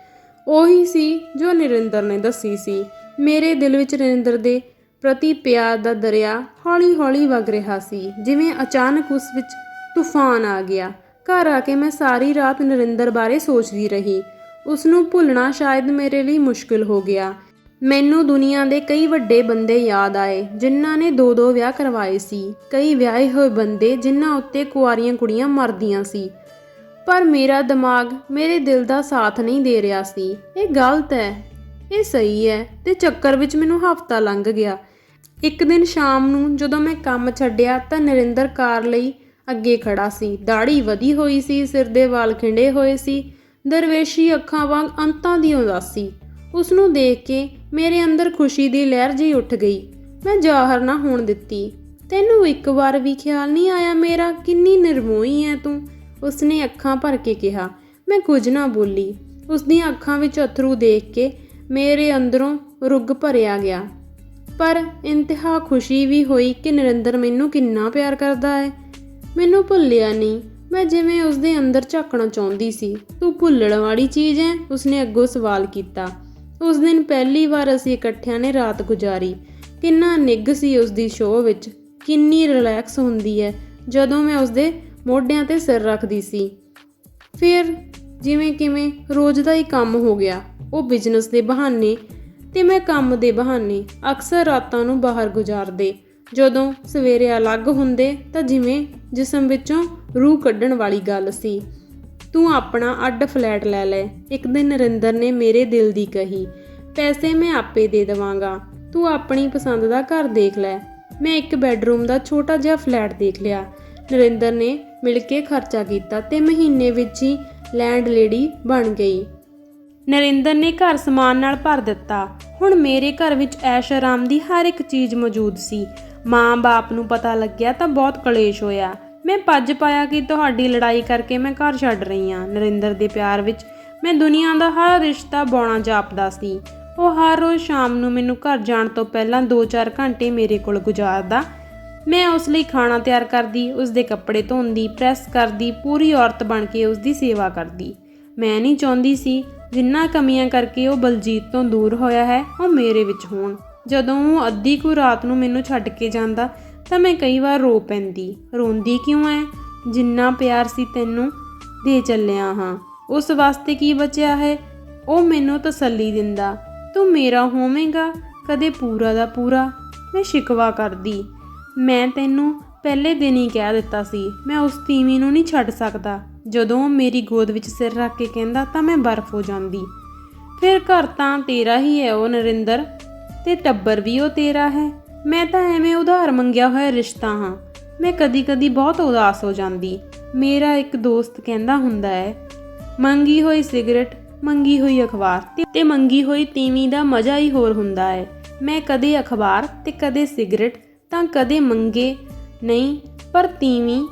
ਉਹੀ ਸੀ ਜੋ ਨਰਿੰਦਰ ਨੇ ਦੱਸੀ ਸੀ। ਮੇਰੇ ਦਿਲ ਵਿੱਚ ਨਰਿੰਦਰ ਦੇ ਪ੍ਰਤੀ ਪਿਆਰ ਦਾ ਦਰਿਆ ਹੌਲੀ-ਹੌਲੀ ਵਗ ਰਿਹਾ ਸੀ, ਜਿਵੇਂ ਅਚਾਨਕ ਉਸ ਵਿੱਚ ਤੂਫਾਨ ਆ ਗਿਆ। ਘਰ ਆ ਕੇ ਮੈਂ ਸਾਰੀ ਰਾਤ ਨਰਿੰਦਰ ਬਾਰੇ ਸੋਚਦੀ ਰਹੀ। ਉਸਨੂੰ ਭੁੱਲਣਾ ਸ਼ਾਇਦ ਮੇਰੇ ਲਈ ਮੁਸ਼ਕਿਲ ਹੋ ਗਿਆ। ਮੈਨੂੰ ਦੁਨੀਆ ਦੇ ਕਈ ਵੱਡੇ ਬੰਦੇ ਯਾਦ ਆਏ ਜਿਨ੍ਹਾਂ ਨੇ 2-2 ਵਿਆਹ ਕਰਵਾਏ ਸੀ। ਕਈ ਵਿਆਹੇ ਹੋਏ ਬੰਦੇ ਜਿਨ੍ਹਾਂ ਉੱਤੇ ਕੁਆਰੀਆਂ ਕੁੜੀਆਂ ਮਰਦੀਆਂ ਸੀ। ਪਰ ਮੇਰਾ ਦਿਮਾਗ ਮੇਰੇ ਦਿਲ ਦਾ ਸਾਥ ਨਹੀਂ ਦੇ ਰਿਹਾ ਸੀ। ਇਹ ਗਲਤ ਹੈ, ਇਹ ਸਹੀ ਹੈ, ਤੇ ਚੱਕਰ ਵਿੱਚ ਮੈਨੂੰ ਹਫ਼ਤਾ ਲੰਘ ਗਿਆ। ਇੱਕ ਦਿਨ ਸ਼ਾਮ ਨੂੰ ਜਦੋਂ ਮੈਂ ਕੰਮ ਛੱਡਿਆ ਤਾਂ ਨਰਿੰਦਰ ਕਾਰ ਲਈ ਅੱਗੇ ਖੜਾ ਸੀ। ਦਾੜੀ ਵਧੀ ਹੋਈ ਸੀ, ਸਿਰ ਦੇ ਵਾਲ ਖਿੰਡੇ ਹੋਏ ਸੀ, ਦਰਵੇਸ਼ੀ ਅੱਖਾਂ ਵਾਂਗ ਅੰਤਾਂ ਦੀ ਉਦਾਸੀ। ਉਸਨੂੰ ਦੇਖ ਕੇ ਮੇਰੇ ਅੰਦਰ ਖੁਸ਼ੀ ਦੀ ਲਹਿਰ ਜਿਹੀ ਉੱਠ ਗਈ। ਮੈਂ ਜ਼ਾਹਰ ਨਾ ਹੋਣ ਦਿੱਤੀ। ਤੈਨੂੰ ਇੱਕ ਵਾਰ ਵੀ ਖਿਆਲ ਨਹੀਂ ਆਇਆ ਮੇਰਾ? ਕਿੰਨੀ ਨਿਰਮੋਹੀ ਹੈ ਤੂੰ, ਉਸਨੇ ਅੱਖਾਂ ਭਰ ਕੇ ਕਿਹਾ। ਮੈਂ ਕੁਝ ਨਾ ਬੋਲੀ। ਉਸਦੀਆਂ ਅੱਖਾਂ ਵਿੱਚ ਅਥਰੂ ਦੇਖ ਕੇ ਮੇਰੇ ਅੰਦਰੋਂ ਰੁੱਗ ਭਰਿਆ ਗਿਆ। ਪਰ ਇੰਤਹਾ ਖੁਸ਼ੀ ਵੀ ਹੋਈ ਕਿ ਨਰਿੰਦਰ ਮੈਨੂੰ ਕਿੰਨਾ ਪਿਆਰ ਕਰਦਾ ਹੈ। ਮੈਨੂੰ ਭੁੱਲਿਆ ਨਹੀਂ। ਮੈਂ ਜਿਵੇਂ ਉਸਦੇ ਅੰਦਰ ਝਾਕਣਾ ਚਾਹੁੰਦੀ ਸੀ। ਤੂੰ ਭੁੱਲਣ ਵਾਲੀ ਚੀਜ਼ ਹੈ? ਉਸਨੇ ਅੱਗੋਂ ਸਵਾਲ ਕੀਤਾ। ਉਸ ਦਿਨ ਪਹਿਲੀ ਵਾਰ ਅਸੀਂ ਇਕੱਠਿਆਂ ਨੇ ਰਾਤ ਗੁਜ਼ਾਰੀ। ਕਿੰਨਾ ਨਿੱਘ ਸੀ ਉਸਦੀ ਸ਼ੋਅ ਵਿੱਚ। ਕਿੰਨੀ ਰਿਲੈਕਸ ਹੁੰਦੀ ਹੈ ਜਦੋਂ ਮੈਂ ਉਸਦੇ ਮੋਢਿਆਂ 'ਤੇ ਸਿਰ ਰੱਖਦੀ ਸੀ। ਫਿਰ ਜਿਵੇਂ ਕਿਵੇਂ ਰੋਜ਼ ਦਾ ਹੀ ਕੰਮ ਹੋ ਗਿਆ। ਉਹ ਬਿਜ਼ਨਸ ਦੇ ਬਹਾਨੇ ਤੇ ਮੈਂ ਕੰਮ ਦੇ ਬਹਾਨੇ ਅਕਸਰ ਰਾਤਾਂ ਨੂੰ ਬਾਹਰ ਗੁਜ਼ਾਰਦੇ। ਜਦੋਂ ਸਵੇਰੇ ਅਲੱਗ ਹੁੰਦੇ ਤਾਂ ਜਿਵੇਂ ਜਿਸਮ ਵਿੱਚੋਂ ਰੂਹ ਕੱਢਣ ਵਾਲੀ ਗੱਲ ਸੀ। ਤੂੰ ਆਪਣਾ ਅੱਡ ਫਲੈਟ ਲੈ ਲੈ, ਇੱਕ ਦਿਨ ਨਰਿੰਦਰ ਨੇ ਮੇਰੇ ਦਿਲ ਦੀ ਕਹੀ। ਪੈਸੇ ਮੈਂ ਆਪੇ ਦੇ ਦੇਵਾਂਗਾ, ਤੂੰ ਆਪਣੀ ਪਸੰਦ ਦਾ ਘਰ ਦੇਖ ਲੈ। ਮੈਂ ਇੱਕ ਬੈੱਡਰੂਮ ਦਾ ਛੋਟਾ ਜਿਹਾ ਫਲੈਟ ਦੇਖ ਲਿਆ। ਨਰਿੰਦਰ ਨੇ ਮਿਲ ਕੇ ਖਰਚਾ ਕੀਤਾ ਤੇ ਮਹੀਨੇ ਵਿੱਚ ਹੀ ਲੈਂਡ ਲੇਡੀ ਬਣ ਗਈ। ਨਰਿੰਦਰ ਨੇ ਘਰ ਸਮਾਨ ਨਾਲ ਭਰ ਦਿੱਤਾ। ਹੁਣ ਮੇਰੇ ਘਰ ਵਿੱਚ ਐਸ਼ ਆਰਾਮ ਦੀ ਹਰ ਇੱਕ ਚੀਜ਼ ਮੌਜੂਦ ਸੀ। ਮਾਂ-ਬਾਪ ਨੂੰ ਪਤਾ ਲੱਗਿਆ ਤਾਂ ਬਹੁਤ ਕਲੇਸ਼ ਹੋਇਆ। ਮੈਂ ਪੱਜ ਪਾਇਆ ਕਿ ਤੁਹਾਡੀ ਲੜਾਈ ਕਰਕੇ ਮੈਂ ਘਰ ਛੱਡ ਰਹੀ ਹਾਂ। ਨਰਿੰਦਰ ਦੇ ਪਿਆਰ ਵਿੱਚ ਮੈਂ ਦੁਨੀਆ ਦਾ ਹਰ ਰਿਸ਼ਤਾ ਬੌਣਾ ਜਾਪਦਾ ਸੀ। ਉਹ ਹਰ ਰੋਜ਼ ਸ਼ਾਮ ਨੂੰ ਮੈਨੂੰ ਘਰ ਜਾਣ ਤੋਂ ਪਹਿਲਾਂ 2-4 ਘੰਟੇ ਮੇਰੇ ਕੋਲ ਗੁਜ਼ਾਰਦਾ। ਮੈਂ ਉਸ ਲਈ ਖਾਣਾ ਤਿਆਰ ਕਰਦੀ, ਉਸਦੇ ਕੱਪੜੇ ਧੋਂਦੀ, ਪ੍ਰੈਸ ਕਰਦੀ, ਪੂਰੀ ਔਰਤ ਬਣ ਕੇ ਉਸਦੀ ਸੇਵਾ ਕਰਦੀ। ਮੈਂ ਨਹੀਂ ਚਾਹੁੰਦੀ ਸੀ ਜਿੰਨਾ ਕਮੀਆਂ ਕਰਕੇ ਉਹ ਬਲਜੀਤ ਤੋਂ ਦੂਰ ਹੋਇਆ ਹੈ ਉਹ ਮੇਰੇ ਵਿੱਚ ਹੋਣ। ਜਦੋਂ ਉਹ ਅੱਧੀ ਕੁ ਰਾਤ ਨੂੰ ਮੈਨੂੰ ਛੱਡ ਕੇ ਜਾਂਦਾ ਤਾਂ ਮੈਂ ਕਈ ਵਾਰ ਰੋ ਪੈਂਦੀ। ਰੋਂਦੀ ਕਿਉਂ ਐ? ਜਿੰਨਾ ਪਿਆਰ ਸੀ ਤੈਨੂੰ ਦੇ ਚੱਲਿਆ ਹਾਂ, ਉਸ ਵਾਸਤੇ ਕੀ ਬਚਿਆ ਹੈ? ਉਹ ਮੈਨੂੰ ਤਸੱਲੀ ਦਿੰਦਾ, ਤੂੰ ਮੇਰਾ ਹੋਵੇਂਗਾ ਕਦੇ ਪੂਰਾ ਦਾ ਪੂਰਾ। ਮੈਂ ਸ਼ਿਕਵਾ ਕਰਦੀ। ਮੈਂ ਤੈਨੂੰ ਪਹਿਲੇ ਦਿਨ ਹੀ ਕਹਿ ਦਿੱਤਾ ਸੀ ਮੈਂ ਉਸ ਤੀਵੀਂ ਨੂੰ ਨਹੀਂ ਛੱਡ ਸਕਦਾ। ਜਦੋਂ ਉਹ ਮੇਰੀ ਗੋਦ ਵਿੱਚ ਸਿਰ ਰੱਖ ਕੇ ਕਹਿੰਦਾ ਤਾਂ ਮੈਂ ਬਰਫ਼ ਹੋ ਜਾਂਦੀ। ਫਿਰ ਘਰ ਤਾਂ ਤੇਰਾ ਹੀ ਹੈ ਉਹ ਨਰਿੰਦਰ, ਤੇ ਟੱਬਰ ਵੀ ਉਹ ਤੇਰਾ ਹੈ। ਮੈਂ ਤਾਂ ਐਵੇਂ ਉਧਾਰ ਮੰਗਿਆ ਹੋਇਆ ਰਿਸ਼ਤਾ ਹਾਂ। ਮੈਂ ਕਦੀ-ਕਦੀ ਬਹੁਤ ਉਦਾਸ ਹੋ ਜਾਂਦੀ। ਮੇਰਾ ਇੱਕ ਦੋਸਤ ਕਹਿੰਦਾ ਹੁੰਦਾ ਹੈ, ਮੰਗੀ ਹੋਈ ਸਿਗਰਟ, ਮੰਗੀ ਹੋਈ ਅਖਬਾਰ ਤੇ ਮੰਗੀ ਹੋਈ ਤੀਵੀਂ ਦਾ ਮਜ਼ਾ ਹੀ ਹੋਰ ਹੁੰਦਾ ਹੈ। ਮੈਂ ਕਦੇ ਅਖਬਾਰ ਤੇ ਕਦੇ ਸਿਗਰਟ ਤਾਂ ਕਦੇ ਮੰਗੇ ਨਹੀਂ, ਪਰ ਤੀਵੀਂ।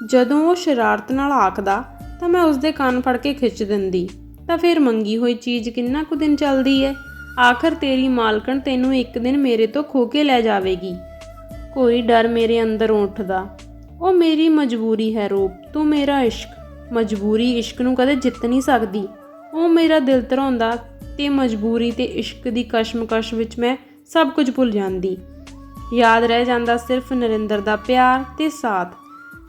ਜਦੋਂ ਉਹ ਸ਼ਰਾਰਤ ਨਾਲ ਆਖਦਾ ਤਾਂ ਮੈਂ ਉਸਦੇ ਕੰਨ ਫੜ ਕੇ ਖਿੱਚ ਦਿੰਦੀ। ਤਾਂ ਫਿਰ ਮੰਗੀ ਹੋਈ ਚੀਜ਼ ਕਿੰਨਾ ਕੁ ਦਿਨ ਚੱਲਦੀ ਹੈ? ਆਖਰ ਤੇਰੀ ਮਾਲਕਣ ਤੈਨੂੰ ਇੱਕ ਦਿਨ ਮੇਰੇ ਤੋਂ ਖੋਹ ਕੇ ਲੈ ਜਾਵੇਗੀ। ਕੋਈ ਡਰ ਮੇਰੇ ਅੰਦਰ ਉੱਠਦਾ। ਉਹ ਮੇਰੀ ਮਜਬੂਰੀ ਹੈ ਰੂਪ, ਤੂੰ ਮੇਰਾ ਇਸ਼ਕ। ਮਜਬੂਰੀ ਇਸ਼ਕ ਨੂੰ ਕਦੇ ਜਿੱਤ ਨਹੀਂ ਸਕਦੀ। ਉਹ ਮੇਰਾ ਦਿਲ ਧਰਾਉਂਦਾ ਤੇ ਮਜਬੂਰੀ ਤੇ ਇਸ਼ਕ ਦੀ ਕਸ਼ਮਕਸ਼ ਵਿੱਚ ਮੈਂ ਸਭ ਕੁਝ ਭੁੱਲ ਜਾਂਦੀ। ਯਾਦ ਰਹਿ ਜਾਂਦਾ ਸਿਰਫ ਨਰਿੰਦਰ ਦਾ ਪਿਆਰ ਤੇ ਸਾਥ,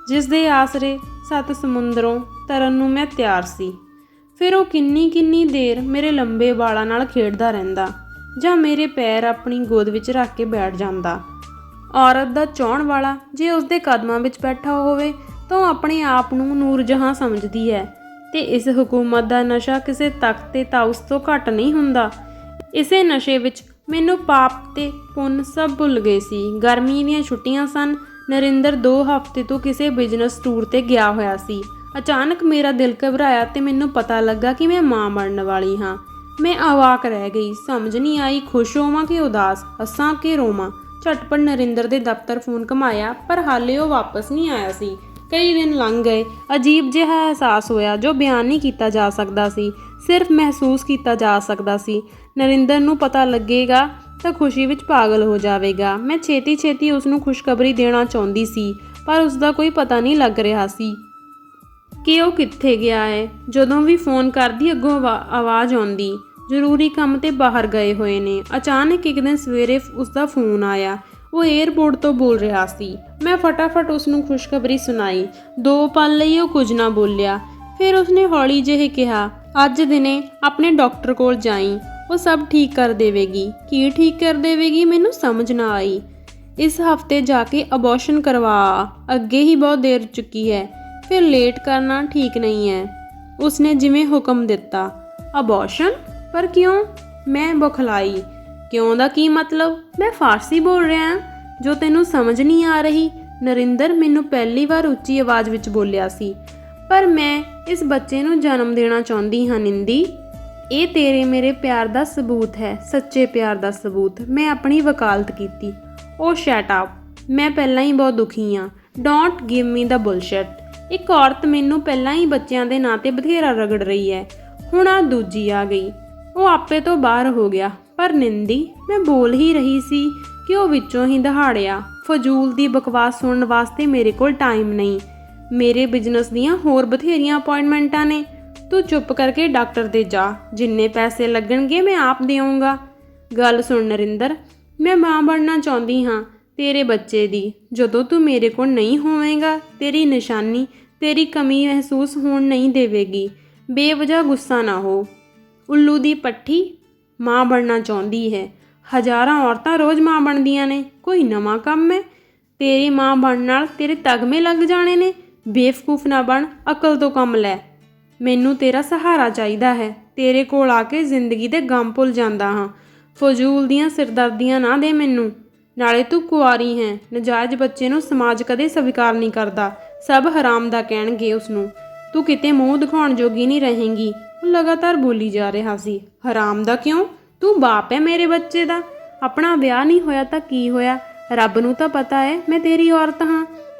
ਜਿਸ ਦੇ ਆਸਰੇ 7 ਸਮੁੰਦਰੋਂ ਤਰਨ ਨੂੰ ਮੈਂ ਤਿਆਰ ਸੀ। ਫਿਰ ਉਹ ਕਿੰਨੀ ਦੇਰ ਮੇਰੇ ਲੰਬੇ ਵਾਲਾਂ ਨਾਲ ਖੇਡਦਾ ਰਹਿੰਦਾ ਜਾਂ ਮੇਰੇ ਪੈਰ ਆਪਣੀ ਗੋਦ ਵਿੱਚ ਰੱਖ ਕੇ ਬੈਠ ਜਾਂਦਾ। ਔਰਤ ਦਾ ਚਾਹੁਣ ਵਾਲਾ ਜੇ ਉਸਦੇ ਕਦਮਾਂ ਵਿੱਚ ਬੈਠਾ ਹੋਵੇ ਤਾਂ ਉਹ ਆਪਣੇ ਆਪ ਨੂੰ ਨੂਰਜਹਾਂ ਸਮਝਦੀ ਹੈ ਤੇ ਇਸ ਹਕੂਮਤ ਦਾ ਨਸ਼ਾ ਕਿਸੇ ਤਖਤ ਤੇ ਤਾਊਸ ਤੋਂ ਘੱਟ ਨਹੀਂ ਹੁੰਦਾ। ਇਸੇ ਨਸ਼ੇ ਵਿੱਚ ਮੈਨੂੰ ਪਾਪ ਤੇ ਪੁੰਨ ਸਭ ਭੁੱਲ ਗਏ ਸੀ। ਗਰਮੀ ਦੀਆਂ ਛੁੱਟੀਆਂ ਸਨ। ਨਰਿੰਦਰ 2 ਹਫ਼ਤੇ ਤੋਂ ਕਿਸੇ ਬਿਜ਼ਨਸ ਟੂਰ ਤੇ ਗਿਆ ਹੋਇਆ ਸੀ। ਅਚਾਨਕ ਮੇਰਾ ਦਿਲ ਘਬਰਾਇਆ ਤੇ ਮੈਨੂੰ ਪਤਾ ਲੱਗਾ ਕਿ ਮੈਂ ਮਾਂ ਬਣਨ ਵਾਲੀ ਹਾਂ। ਮੈਂ ਅਵਾਕ ਰਹਿ ਗਈ। ਸਮਝ ਨਹੀਂ ਆਈ ਖੁਸ਼ ਹੋਵਾਂ ਕਿ ਉਦਾਸ, ਹੱਸਾਂ ਕਿ ਰੋਵਾਂ। ਝਟਪਟ ਨਰਿੰਦਰ ਦੇ ਦਫ਼ਤਰ ਫੋਨ ਘੁਮਾਇਆ ਪਰ ਹਾਲੇ ਉਹ ਵਾਪਸ ਨਹੀਂ ਆਇਆ ਸੀ। ਕਈ ਦਿਨ ਲੰਘ ਗਏ। ਅਜੀਬ ਜਿਹਾ ਅਹਿਸਾਸ ਹੋਇਆ ਜੋ ਬਿਆਨ ਨਹੀਂ ਕੀਤਾ ਜਾ ਸਕਦਾ ਸੀ, ਸਿਰਫ ਮਹਿਸੂਸ ਕੀਤਾ ਜਾ ਸਕਦਾ ਸੀ। ਨਰਿੰਦਰ ਨੂੰ ਪਤਾ ਲੱਗੇਗਾ ਤਾਂ ਖੁਸ਼ੀ ਵਿੱਚ ਪਾਗਲ ਹੋ ਜਾਵੇਗਾ। ਮੈਂ ਛੇਤੀ ਉਸ ਨੂੰ ਖੁਸ਼ਖਬਰੀ ਦੇਣਾ ਚਾਹੁੰਦੀ ਸੀ ਪਰ ਉਸ ਦਾ ਕੋਈ ਪਤਾ ਨਹੀਂ ਲੱਗ ਰਿਹਾ ਸੀ ਕਿ ਉਹ ਕਿੱਥੇ ਗਿਆ ਹੈ। ਜਦੋਂ ਵੀ ਫੋਨ ਕਰਦੀ ਅੱਗੋਂ ਆਵਾਜ਼ ਆਉਂਦੀ, ਜ਼ਰੂਰੀ ਕੰਮ ਤੇ ਬਾਹਰ ਗਏ ਹੋਏ ਨੇ। ਅਚਾਨਕ ਇੱਕ ਦਿਨ ਸਵੇਰੇ ਉਸ ਦਾ ਫੋਨ ਆਇਆ। ਉਹ ਏਅਰਪੋਰਟ ਤੋਂ ਬੋਲ ਰਿਹਾ ਸੀ। ਮੈਂ ਫਟਾਫਟ ਉਸ ਨੂੰ ਖੁਸ਼ਖਬਰੀ ਸੁਣਾਈ। 2 ਪਲ ਲਈ ਉਹ ਕੁਝ ਨਾ ਬੋਲਿਆ। ਫਿਰ ਉਸਨੇ ਹੌਲੀ ਜਿਹੇ ਕਿਹਾ, ਅੱਜ ਦਿਨੇ ਆਪਣੇ ਡਾਕਟਰ ਕੋਲ ਜਾਈਂ, ਉਹ ਸਭ ਠੀਕ ਕਰ ਦੇਵੇਗੀ। ਕੀ ਠੀਕ ਕਰ ਦੇਵੇਗੀ? ਮੈਨੂੰ ਸਮਝ ਨਾ ਆਈ। ਇਸ ਹਫ਼ਤੇ ਜਾ ਕੇ ਅਬੋਰਸ਼ਨ ਕਰਵਾ, ਅੱਗੇ ਹੀ ਬਹੁਤ ਦੇਰ ਚੁੱਕੀ ਹੈ। ਫਿਰ ਲੇਟ ਕਰਨਾ ਠੀਕ ਨਹੀਂ ਹੈ। ਉਸਨੇ ਜਿਵੇਂ ਹੁਕਮ ਦਿੱਤਾ। ਅਬੋਰਸ਼ਨ? ਪਰ ਕਿਉਂ? ਮੈਂ ਬੁਖਲਾਈ। ਕਿਉਂ ਦਾ ਕੀ ਮਤਲਬ? ਮੈਂ ਫਾਰਸੀ ਬੋਲ ਰਿਹਾ ਜੋ ਤੈਨੂੰ ਸਮਝ ਨਹੀਂ ਆ ਰਹੀ। ਨਰਿੰਦਰ ਮੈਨੂੰ ਪਹਿਲੀ ਵਾਰ ਉੱਚੀ ਆਵਾਜ਼ ਵਿੱਚ ਬੋਲਿਆ ਸੀ। ਪਰ ਮੈਂ ਇਸ ਬੱਚੇ ਨੂੰ ਜਨਮ ਦੇਣਾ ਚਾਹੁੰਦੀ ਹਾਂ ਨਿੰਦੀ। ਇਹ ਤੇਰੇ ਮੇਰੇ ਪਿਆਰ ਦਾ ਸਬੂਤ ਹੈ, ਸੱਚੇ ਪਿਆਰ ਦਾ ਸਬੂਤ। ਮੈਂ ਆਪਣੀ ਵਕਾਲਤ ਕੀਤੀ। ਓ ਸ਼ੈਟ ਅਪ, ਮੈਂ ਪਹਿਲਾਂ ਹੀ ਬਹੁਤ ਦੁਖੀ ਹਾਂ। Don't give me the bullshit. ਇੱਕ ਔਰਤ ਮੈਨੂੰ ਪਹਿਲਾਂ ਹੀ ਬੱਚਿਆਂ ਦੇ ਨਾਂ 'ਤੇ ਬਥੇਰਾ ਰਗੜ ਰਹੀ ਹੈ, ਹੁਣ ਆ ਦੂਜੀ ਆ ਗਈ। ਉਹ ਆਪੇ ਤੋਂ ਬਾਹਰ ਹੋ ਗਿਆ। ਪਰ ਨਿੰਦੀ, ਮੈਂ ਬੋਲ ਹੀ ਰਹੀ ਸੀ ਕਿ ਉਹ ਵਿੱਚੋਂ ਹੀ ਦਹਾੜਿਆ। ਫਜ਼ੂਲ ਦੀ ਬਕਵਾਸ ਸੁਣਨ ਵਾਸਤੇ ਮੇਰੇ ਕੋਲ ਟਾਈਮ ਨਹੀਂ। ਮੇਰੇ ਬਿਜ਼ਨਸ ਦੀਆਂ ਹੋਰ ਬਥੇਰੀਆਂ ਅਪਾਇੰਟਮੈਂਟਾਂ ਨੇ। ਤੂੰ ਚੁੱਪ ਕਰਕੇ ਡਾਕਟਰ ਦੇ ਜਾ। ਜਿੰਨੇ ਪੈਸੇ ਲੱਗਣਗੇ ਮੈਂ ਆਪ ਦੇਵਾਂਗਾ। ਗੱਲ ਸੁਣ ਨਰਿੰਦਰ, ਮੈਂ ਮਾਂ ਬਣਨਾ ਚਾਹੁੰਦੀ ਹਾਂ ਤੇਰੇ ਬੱਚੇ ਦੀ। ਜਦੋਂ ਤੂੰ ਮੇਰੇ ਕੋਲ ਨਹੀਂ ਹੋਵੇਂਗਾ ਤੇਰੀ ਨਿਸ਼ਾਨੀ ਤੇਰੀ ਕਮੀ ਮਹਿਸੂਸ ਹੋਣ ਨਹੀਂ ਦੇਵੇਗੀ। ਬੇਵਜ੍ਹਾ ਗੁੱਸਾ ਨਾ ਹੋ। ਉੱਲੂ ਦੀ ਪੱਠੀ ਮਾਂ ਬਣਨਾ ਚਾਹੁੰਦੀ ਹੈ। ਹਜ਼ਾਰਾਂ ਔਰਤਾਂ ਰੋਜ਼ ਮਾਂ ਬਣਦੀਆਂ ਨੇ। ਕੋਈ ਨਵਾਂ ਕੰਮ ਹੈ? ਤੇਰੀ ਮਾਂ ਬਣਨ ਨਾਲ ਤੇਰੇ ਤਗਮੇ ਲੱਗ ਜਾਣੇ ਨੇ। ਬੇਵਕੂਫ ਨਾ ਬਣ, ਅਕਲ ਤੋਂ ਕੰਮ ਲੈ। ਮੈਨੂੰ ਤੇਰਾ ਸਹਾਰਾ ਚਾਹੀਦਾ ਹੈ। ਤੇਰੇ ਕੋਲ ਆ ਕੇ ਜ਼ਿੰਦਗੀ ਦੇ ਗਮ ਭੁੱਲ ਜਾਂਦਾ ਹਾਂ। ਫਜ਼ੂਲ ਦੀਆਂ ਸਿਰਦਰਦੀਆਂ ਨਾ ਦੇ ਮੈਨੂੰ। ਨਾਲੇ ਤੂੰ ਕੁਆਰੀ ਹੈ। ਨਜਾਇਜ਼ ਬੱਚੇ ਨੂੰ ਸਮਾਜ ਕਦੇ ਸਵੀਕਾਰ ਨਹੀਂ ਕਰਦਾ। ਸਭ ਹਰਾਮ ਦਾ ਕਹਿਣਗੇ ਉਸਨੂੰ। ਤੂੰ ਕਿਤੇ ਮੂੰਹ ਦਿਖਾਉਣ ਜੋਗੀ ਨਹੀਂ ਰਹੇਂਗੀ। ਉਹ ਲਗਾਤਾਰ ਬੋਲੀ ਜਾ ਰਿਹਾ ਸੀ। ਹਰਾਮ ਦਾ ਕਿਉਂ? ਤੂੰ ਬਾਪ ਹੈ ਮੇਰੇ ਬੱਚੇ ਦਾ। ਆਪਣਾ ਵਿਆਹ ਨਹੀਂ ਹੋਇਆ ਤਾਂ ਕੀ ਹੋਇਆ? ਰੱਬ ਨੂੰ ਤਾਂ ਪਤਾ ਹੈ ਮੈਂ ਤੇਰੀ ਔਰਤ ਹਾਂ।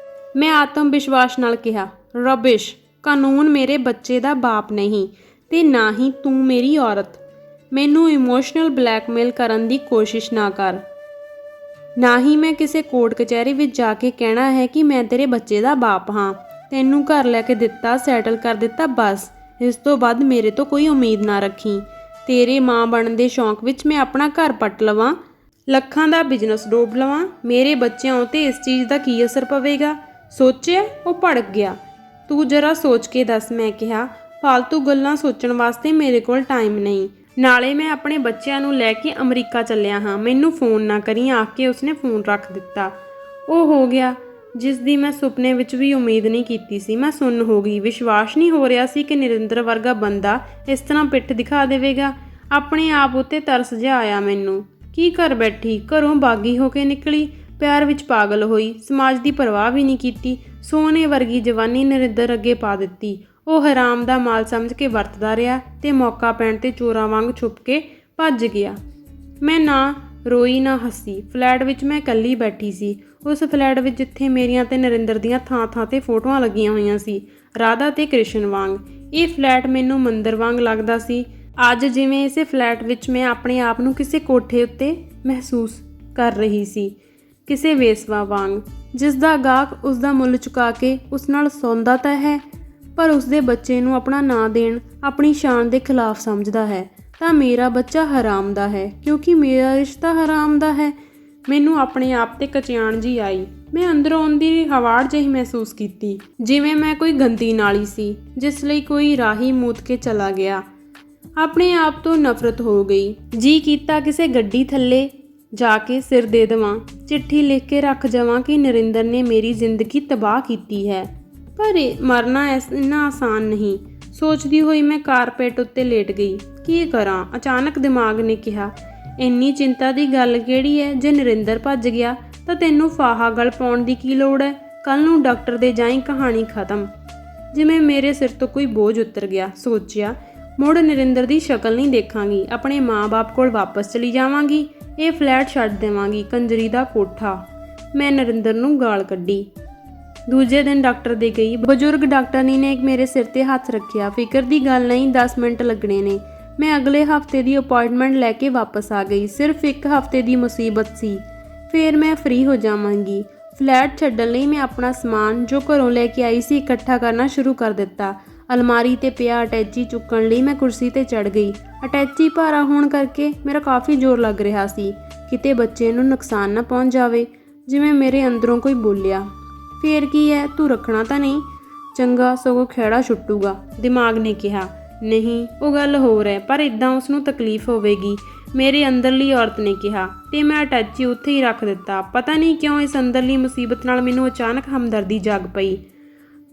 ਮੈਂ ਆਤਮ ਵਿਸ਼ਵਾਸ ਨਾਲ ਕਿਹਾ, ਰਬਿਸ਼। ਕਾਨੂੰਨ ਮੇਰੇ ਬੱਚੇ ਦਾ ਬਾਪ ਨਹੀਂ ਤੇ ਨਾ ਹੀ ਤੂੰ ਮੇਰੀ ਔਰਤ। ਮੈਨੂੰ ਇਮੋਸ਼ਨਲ ਬਲੈਕਮੇਲ ਕਰਨ ਦੀ ਕੋਸ਼ਿਸ਼ ਨਾ ਕਰ। ਨਾ ਹੀ ਮੈਂ ਕਿਸੇ ਕੋਰਟ ਕਚਹਿਰੀ ਵਿੱਚ ਜਾ ਕੇ ਕਹਿਣਾ ਹੈ ਕਿ ਮੈਂ ਤੇਰੇ ਬੱਚੇ ਦਾ ਬਾਪ ਹਾਂ। ਤੈਨੂੰ ਘਰ ਲੈ ਕੇ ਦਿੱਤਾ, ਸੈਟਲ ਕਰ ਦਿੱਤਾ, ਬਸ। ਇਸ ਤੋਂ ਵੱਧ ਮੇਰੇ ਤੋਂ ਕੋਈ ਉਮੀਦ ਨਾ ਰੱਖੀ। ਤੇਰੇ ਮਾਂ ਬਣਨ ਦੇ ਸ਼ੌਂਕ ਵਿੱਚ ਮੈਂ ਆਪਣਾ ਘਰ ਪੱਟ ਲਵਾਂ, ਲੱਖਾਂ ਦਾ ਬਿਜ਼ਨਸ ਡੋਬ ਲਵਾਂ। ਮੇਰੇ ਬੱਚਿਆਂ ਉੱਤੇ ਇਸ ਚੀਜ਼ ਦਾ ਕੀ ਅਸਰ ਪਵੇਗਾ? ਸੋਚਿਆ? ਉਹ ਭੜਕ ਗਿਆ। ਤੂੰ ਜਰਾ ਸੋਚ ਕੇ ਦੱਸ, ਮੈਂ ਕਿਹਾ। ਫਾਲਤੂ ਗੱਲਾਂ ਸੋਚਣ ਵਾਸਤੇ ਮੇਰੇ ਕੋਲ ਟਾਈਮ ਨਹੀਂ। ਨਾਲੇ ਮੈਂ ਆਪਣੇ ਬੱਚਿਆਂ ਨੂੰ ਲੈ ਕੇ ਅਮਰੀਕਾ ਚੱਲਿਆ ਹਾਂ। ਮੈਨੂੰ ਫੋਨ ਨਾ ਕਰੀ, ਆਖ ਕੇ ਉਸਨੇ ਫੋਨ ਰੱਖ ਦਿੱਤਾ। ਉਹ ਹੋ ਗਿਆ ਜਿਸ ਦੀ ਮੈਂ ਸੁਪਨੇ ਵਿੱਚ ਵੀ ਉਮੀਦ ਨਹੀਂ ਕੀਤੀ ਸੀ। ਮੈਂ ਸੁੰਨ ਹੋ ਗਈ। ਵਿਸ਼ਵਾਸ ਨਹੀਂ ਹੋ ਰਿਹਾ ਸੀ ਕਿ ਨਰਿੰਦਰ ਵਰਗਾ ਬੰਦਾ ਇਸ ਤਰ੍ਹਾਂ ਪਿੱਠ ਦਿਖਾ ਦੇਵੇਗਾ। ਆਪਣੇ ਆਪ ਉੱਤੇ ਤਰਸ ਜਿਹਾ ਆਇਆ ਮੈਨੂੰ। ਕੀ ਕਰ ਬੈਠੀ? ਘਰੋਂ ਬਾਗੀ ਹੋ ਕੇ ਨਿਕਲੀ। ਪਿਆਰ ਵਿੱਚ ਪਾਗਲ ਹੋਈ। ਸਮਾਜ ਦੀ ਪਰਵਾਹ ਵੀ ਨਹੀਂ ਕੀਤੀ। ਸੋਨੇ ਵਰਗੀ ਜਵਾਨੀ ਨਰਿੰਦਰ ਅੱਗੇ ਪਾ ਦਿੱਤੀ। ਉਹ ਹਰਾਮ ਦਾ ਮਾਲ ਸਮਝ ਕੇ ਵਰਤਦਾ ਰਿਹਾ ਤੇ ਮੌਕਾ ਪੈਣ ਤੇ ਚੋਰਾਂ ਵਾਂਗ ਛੁਪ ਕੇ ਭੱਜ ਗਿਆ। ਮੈਂ ਨਾ ਰੋਈ ਨਾ ਹੱਸੀ। ਫਲੈਟ ਵਿੱਚ ਮੈਂ ਇਕੱਲੀ ਬੈਠੀ ਸੀ। ਉਸ ਫਲੈਟ ਵਿੱਚ ਜਿੱਥੇ ਮੇਰੀਆਂ ਤੇ ਨਰਿੰਦਰ ਦੀਆਂ ਥਾਂ ਤੇ ਫੋਟੋਆਂ ਲੱਗੀਆਂ ਹੋਈਆਂ ਸੀ, ਰਾਧਾ ਤੇ ਕ੍ਰਿਸ਼ਨ ਵਾਂਗ। ਇਹ ਫਲੈਟ ਮੈਨੂੰ ਮੰਦਰ ਵਾਂਗ ਲੱਗਦਾ ਸੀ। ਅੱਜ ਜਿਵੇਂ ਇਸੇ ਫਲੈਟ ਵਿੱਚ ਮੈਂ ਆਪਣੇ ਆਪ ਨੂੰ ਕਿਸੇ ਕੋਠੇ ਉੱਤੇ ਮਹਿਸੂਸ ਕਰ ਰਹੀ ਸੀ, ਕਿਸੇ ਵੇਸਵਾ ਵਾਂਗ ਜਿਸ ਦਾ ਗਾਹਕ ਉਸ ਦਾ ਮੁੱਲ ਚੁਕਾ ਕੇ ਉਸ ਨਾਲ ਸੌਂਦਾ ਤਾਂ ਹੈ ਪਰ ਉਸਦੇ ਬੱਚੇ ਨੂੰ ਆਪਣਾ ਨਾਂ ਦੇਣ ਆਪਣੀ ਸ਼ਾਨ ਦੇ ਖਿਲਾਫ ਸਮਝਦਾ ਹੈ। ਤਾਂ ਮੇਰਾ ਬੱਚਾ ਹਰਾਮ ਦਾ ਹੈ ਕਿਉਂਕਿ ਮੇਰਾ ਰਿਸ਼ਤਾ ਹਰਾਮ ਦਾ ਹੈ। ਮੈਨੂੰ ਆਪਣੇ ਆਪ ਤੇ ਕਚਿਆਣ ਜੀ ਆਈ। ਮੈਂ ਅੰਦਰੋਂ ਆਉਂਦੀ ਹਵਾੜ ਜਿਹੀ ਮਹਿਸੂਸ ਕੀਤੀ, ਜਿਵੇਂ ਮੈਂ ਕੋਈ ਗੰਦੀ ਨਾਲੀ ਸੀ ਜਿਸ ਲਈ ਕੋਈ ਰਾਹੀ ਮੂਤ ਕੇ ਚਲਾ ਗਿਆ। ਆਪਣੇ ਆਪ ਤੋਂ ਨਫ਼ਰਤ ਹੋ ਗਈ। ਜੀ ਕੀਤਾ ਕਿਸੇ ਗੱਡੀ ਥੱਲੇ ਜਾ ਕੇ ਸਿਰ ਦੇ ਦੇਵਾਂ, ਚਿੱਠੀ ਲਿਖ ਕੇ ਰੱਖ ਜਾਵਾਂ ਕਿ ਨਰਿੰਦਰ ਨੇ ਮੇਰੀ ਜ਼ਿੰਦਗੀ ਤਬਾਹ ਕੀਤੀ ਹੈ। ਪਰ ਮਰਨਾ ਇੰਨਾ ਆਸਾਨ ਨਹੀਂ। ਸੋਚਦੀ ਹੋਈ ਮੈਂ ਕਾਰਪੇਟ ਉੱਤੇ ਲੇਟ ਗਈ। ਕੀ ਕਰਾਂ? ਅਚਾਨਕ ਦਿਮਾਗ ਨੇ ਕਿਹਾ, ਇੰਨੀ ਚਿੰਤਾ ਦੀ ਗੱਲ ਕਿਹੜੀ ਹੈ? ਜੇ ਨਰਿੰਦਰ ਭੱਜ ਗਿਆ ਤਾਂ ਤੈਨੂੰ ਫਾਹਾ ਗਲ ਪਾਉਣ ਦੀ ਕੀ ਲੋੜ ਹੈ? ਕੱਲ ਨੂੰ ਡਾਕਟਰ ਦੇ ਜਾਈਂ, ਕਹਾਣੀ ਖਤਮ। ਜਿਵੇਂ ਮੇਰੇ ਸਿਰ ਤੋਂ ਕੋਈ ਬੋਝ ਉਤਰ ਗਿਆ। ਸੋਚਿਆ, ਮੁੜ ਨਰਿੰਦਰ ਦੀ ਸ਼ਕਲ ਨਹੀਂ ਦੇਖਾਂਗੀ। ਆਪਣੇ ਮਾਂ-ਬਾਪ ਕੋਲ ਵਾਪਸ ਚਲੀ ਜਾਵਾਂਗੀ। ਇਹ ਫਲੈਟ ਛੱਡ ਦੇਵਾਂਗੀ, ਕੰਜਰੀ ਦਾ ਕੋਠਾ। ਮੈਂ ਨਰਿੰਦਰ ਨੂੰ ਗਾਲ ਕੱਢੀ। ਦੂਜੇ ਦਿਨ ਡਾਕਟਰ ਦੇ ਗਈ। ਬਜ਼ੁਰਗ ਡਾਕਟਰਨੀ ਨੇ ਮੇਰੇ ਸਿਰ ਤੇ ਹੱਥ ਰੱਖਿਆ। ਫਿਕਰ ਦੀ ਗੱਲ ਨਹੀਂ, 10 ਮਿੰਟ ਲੱਗਣੇ ਨੇ। ਮੈਂ ਅਗਲੇ ਹਫ਼ਤੇ ਦੀ ਅਪਾਇੰਟਮੈਂਟ ਲੈ ਕੇ ਵਾਪਸ ਆ ਗਈ। ਸਿਰਫ 1 ਹਫ਼ਤੇ ਦੀ ਮੁਸੀਬਤ ਸੀ, ਫਿਰ ਮੈਂ ਫ੍ਰੀ ਹੋ ਜਾਵਾਂਗੀ। ਫਲੈਟ ਛੱਡਣ ਲਈ ਮੈਂ ਆਪਣਾ ਸਮਾਨ ਜੋ ਘਰੋਂ ਲੈ ਕੇ ਆਈ ਸੀ ਇਕੱਠਾ ਕਰਨਾ ਸ਼ੁਰੂ ਕਰ ਦਿੱਤਾ। ਅਲਮਾਰੀ ਤੇ ਪਿਆ ਅਟੈਚੀ ਚੁੱਕਣ ਲਈ ਮੈਂ ਕੁਰਸੀ ਤੇ ਚੜ੍ਹ ਗਈ। ਅਟੈਚੀ ਭਾਰਾ ਹੋਣ ਕਰਕੇ ਮੇਰਾ ਕਾਫੀ ਜ਼ੋਰ ਲੱਗ ਰਿਹਾ ਸੀ। ਕਿਤੇ ਬੱਚੇ ਨੂੰ ਨੁਕਸਾਨ ਨਾ ਪਹੁੰਚ ਜਾਵੇ। ਜਿਵੇਂ ਮੇਰੇ ਅੰਦਰੋਂ ਕੋਈ ਬੋਲਿਆ, ਫੇਰ ਕੀ ਹੈ, ਤੂੰ ਰੱਖਣਾ ਤਾਂ ਨਹੀਂ? ਚੰਗਾ, ਸਗੋਂ ਖਹਿੜਾ ਛੁੱਟੂਗਾ। ਦਿਮਾਗ ਨੇ ਕਿਹਾ, ਨਹੀਂ, ਉਹ ਗੱਲ ਹੋਰ ਹੈ, ਪਰ ਇੱਦਾਂ ਉਸ ਨੂੰ ਤਕਲੀਫ ਹੋਵੇਗੀ। ਮੇਰੇ ਅੰਦਰਲੀ ਔਰਤ ਨੇ ਕਿਹਾ, ਤੇ ਮੈਂ ਅਟੈਚੀ ਉੱਥੇ ਹੀ ਰੱਖ ਦਿੱਤਾ। ਪਤਾ ਨਹੀਂ ਕਿਉਂ ਇਸ ਅੰਦਰਲੀ ਮੁਸੀਬਤ ਨਾਲ ਮੈਨੂੰ ਅਚਾਨਕ ਹਮਦਰਦੀ ਜਾਗ ਪਈ।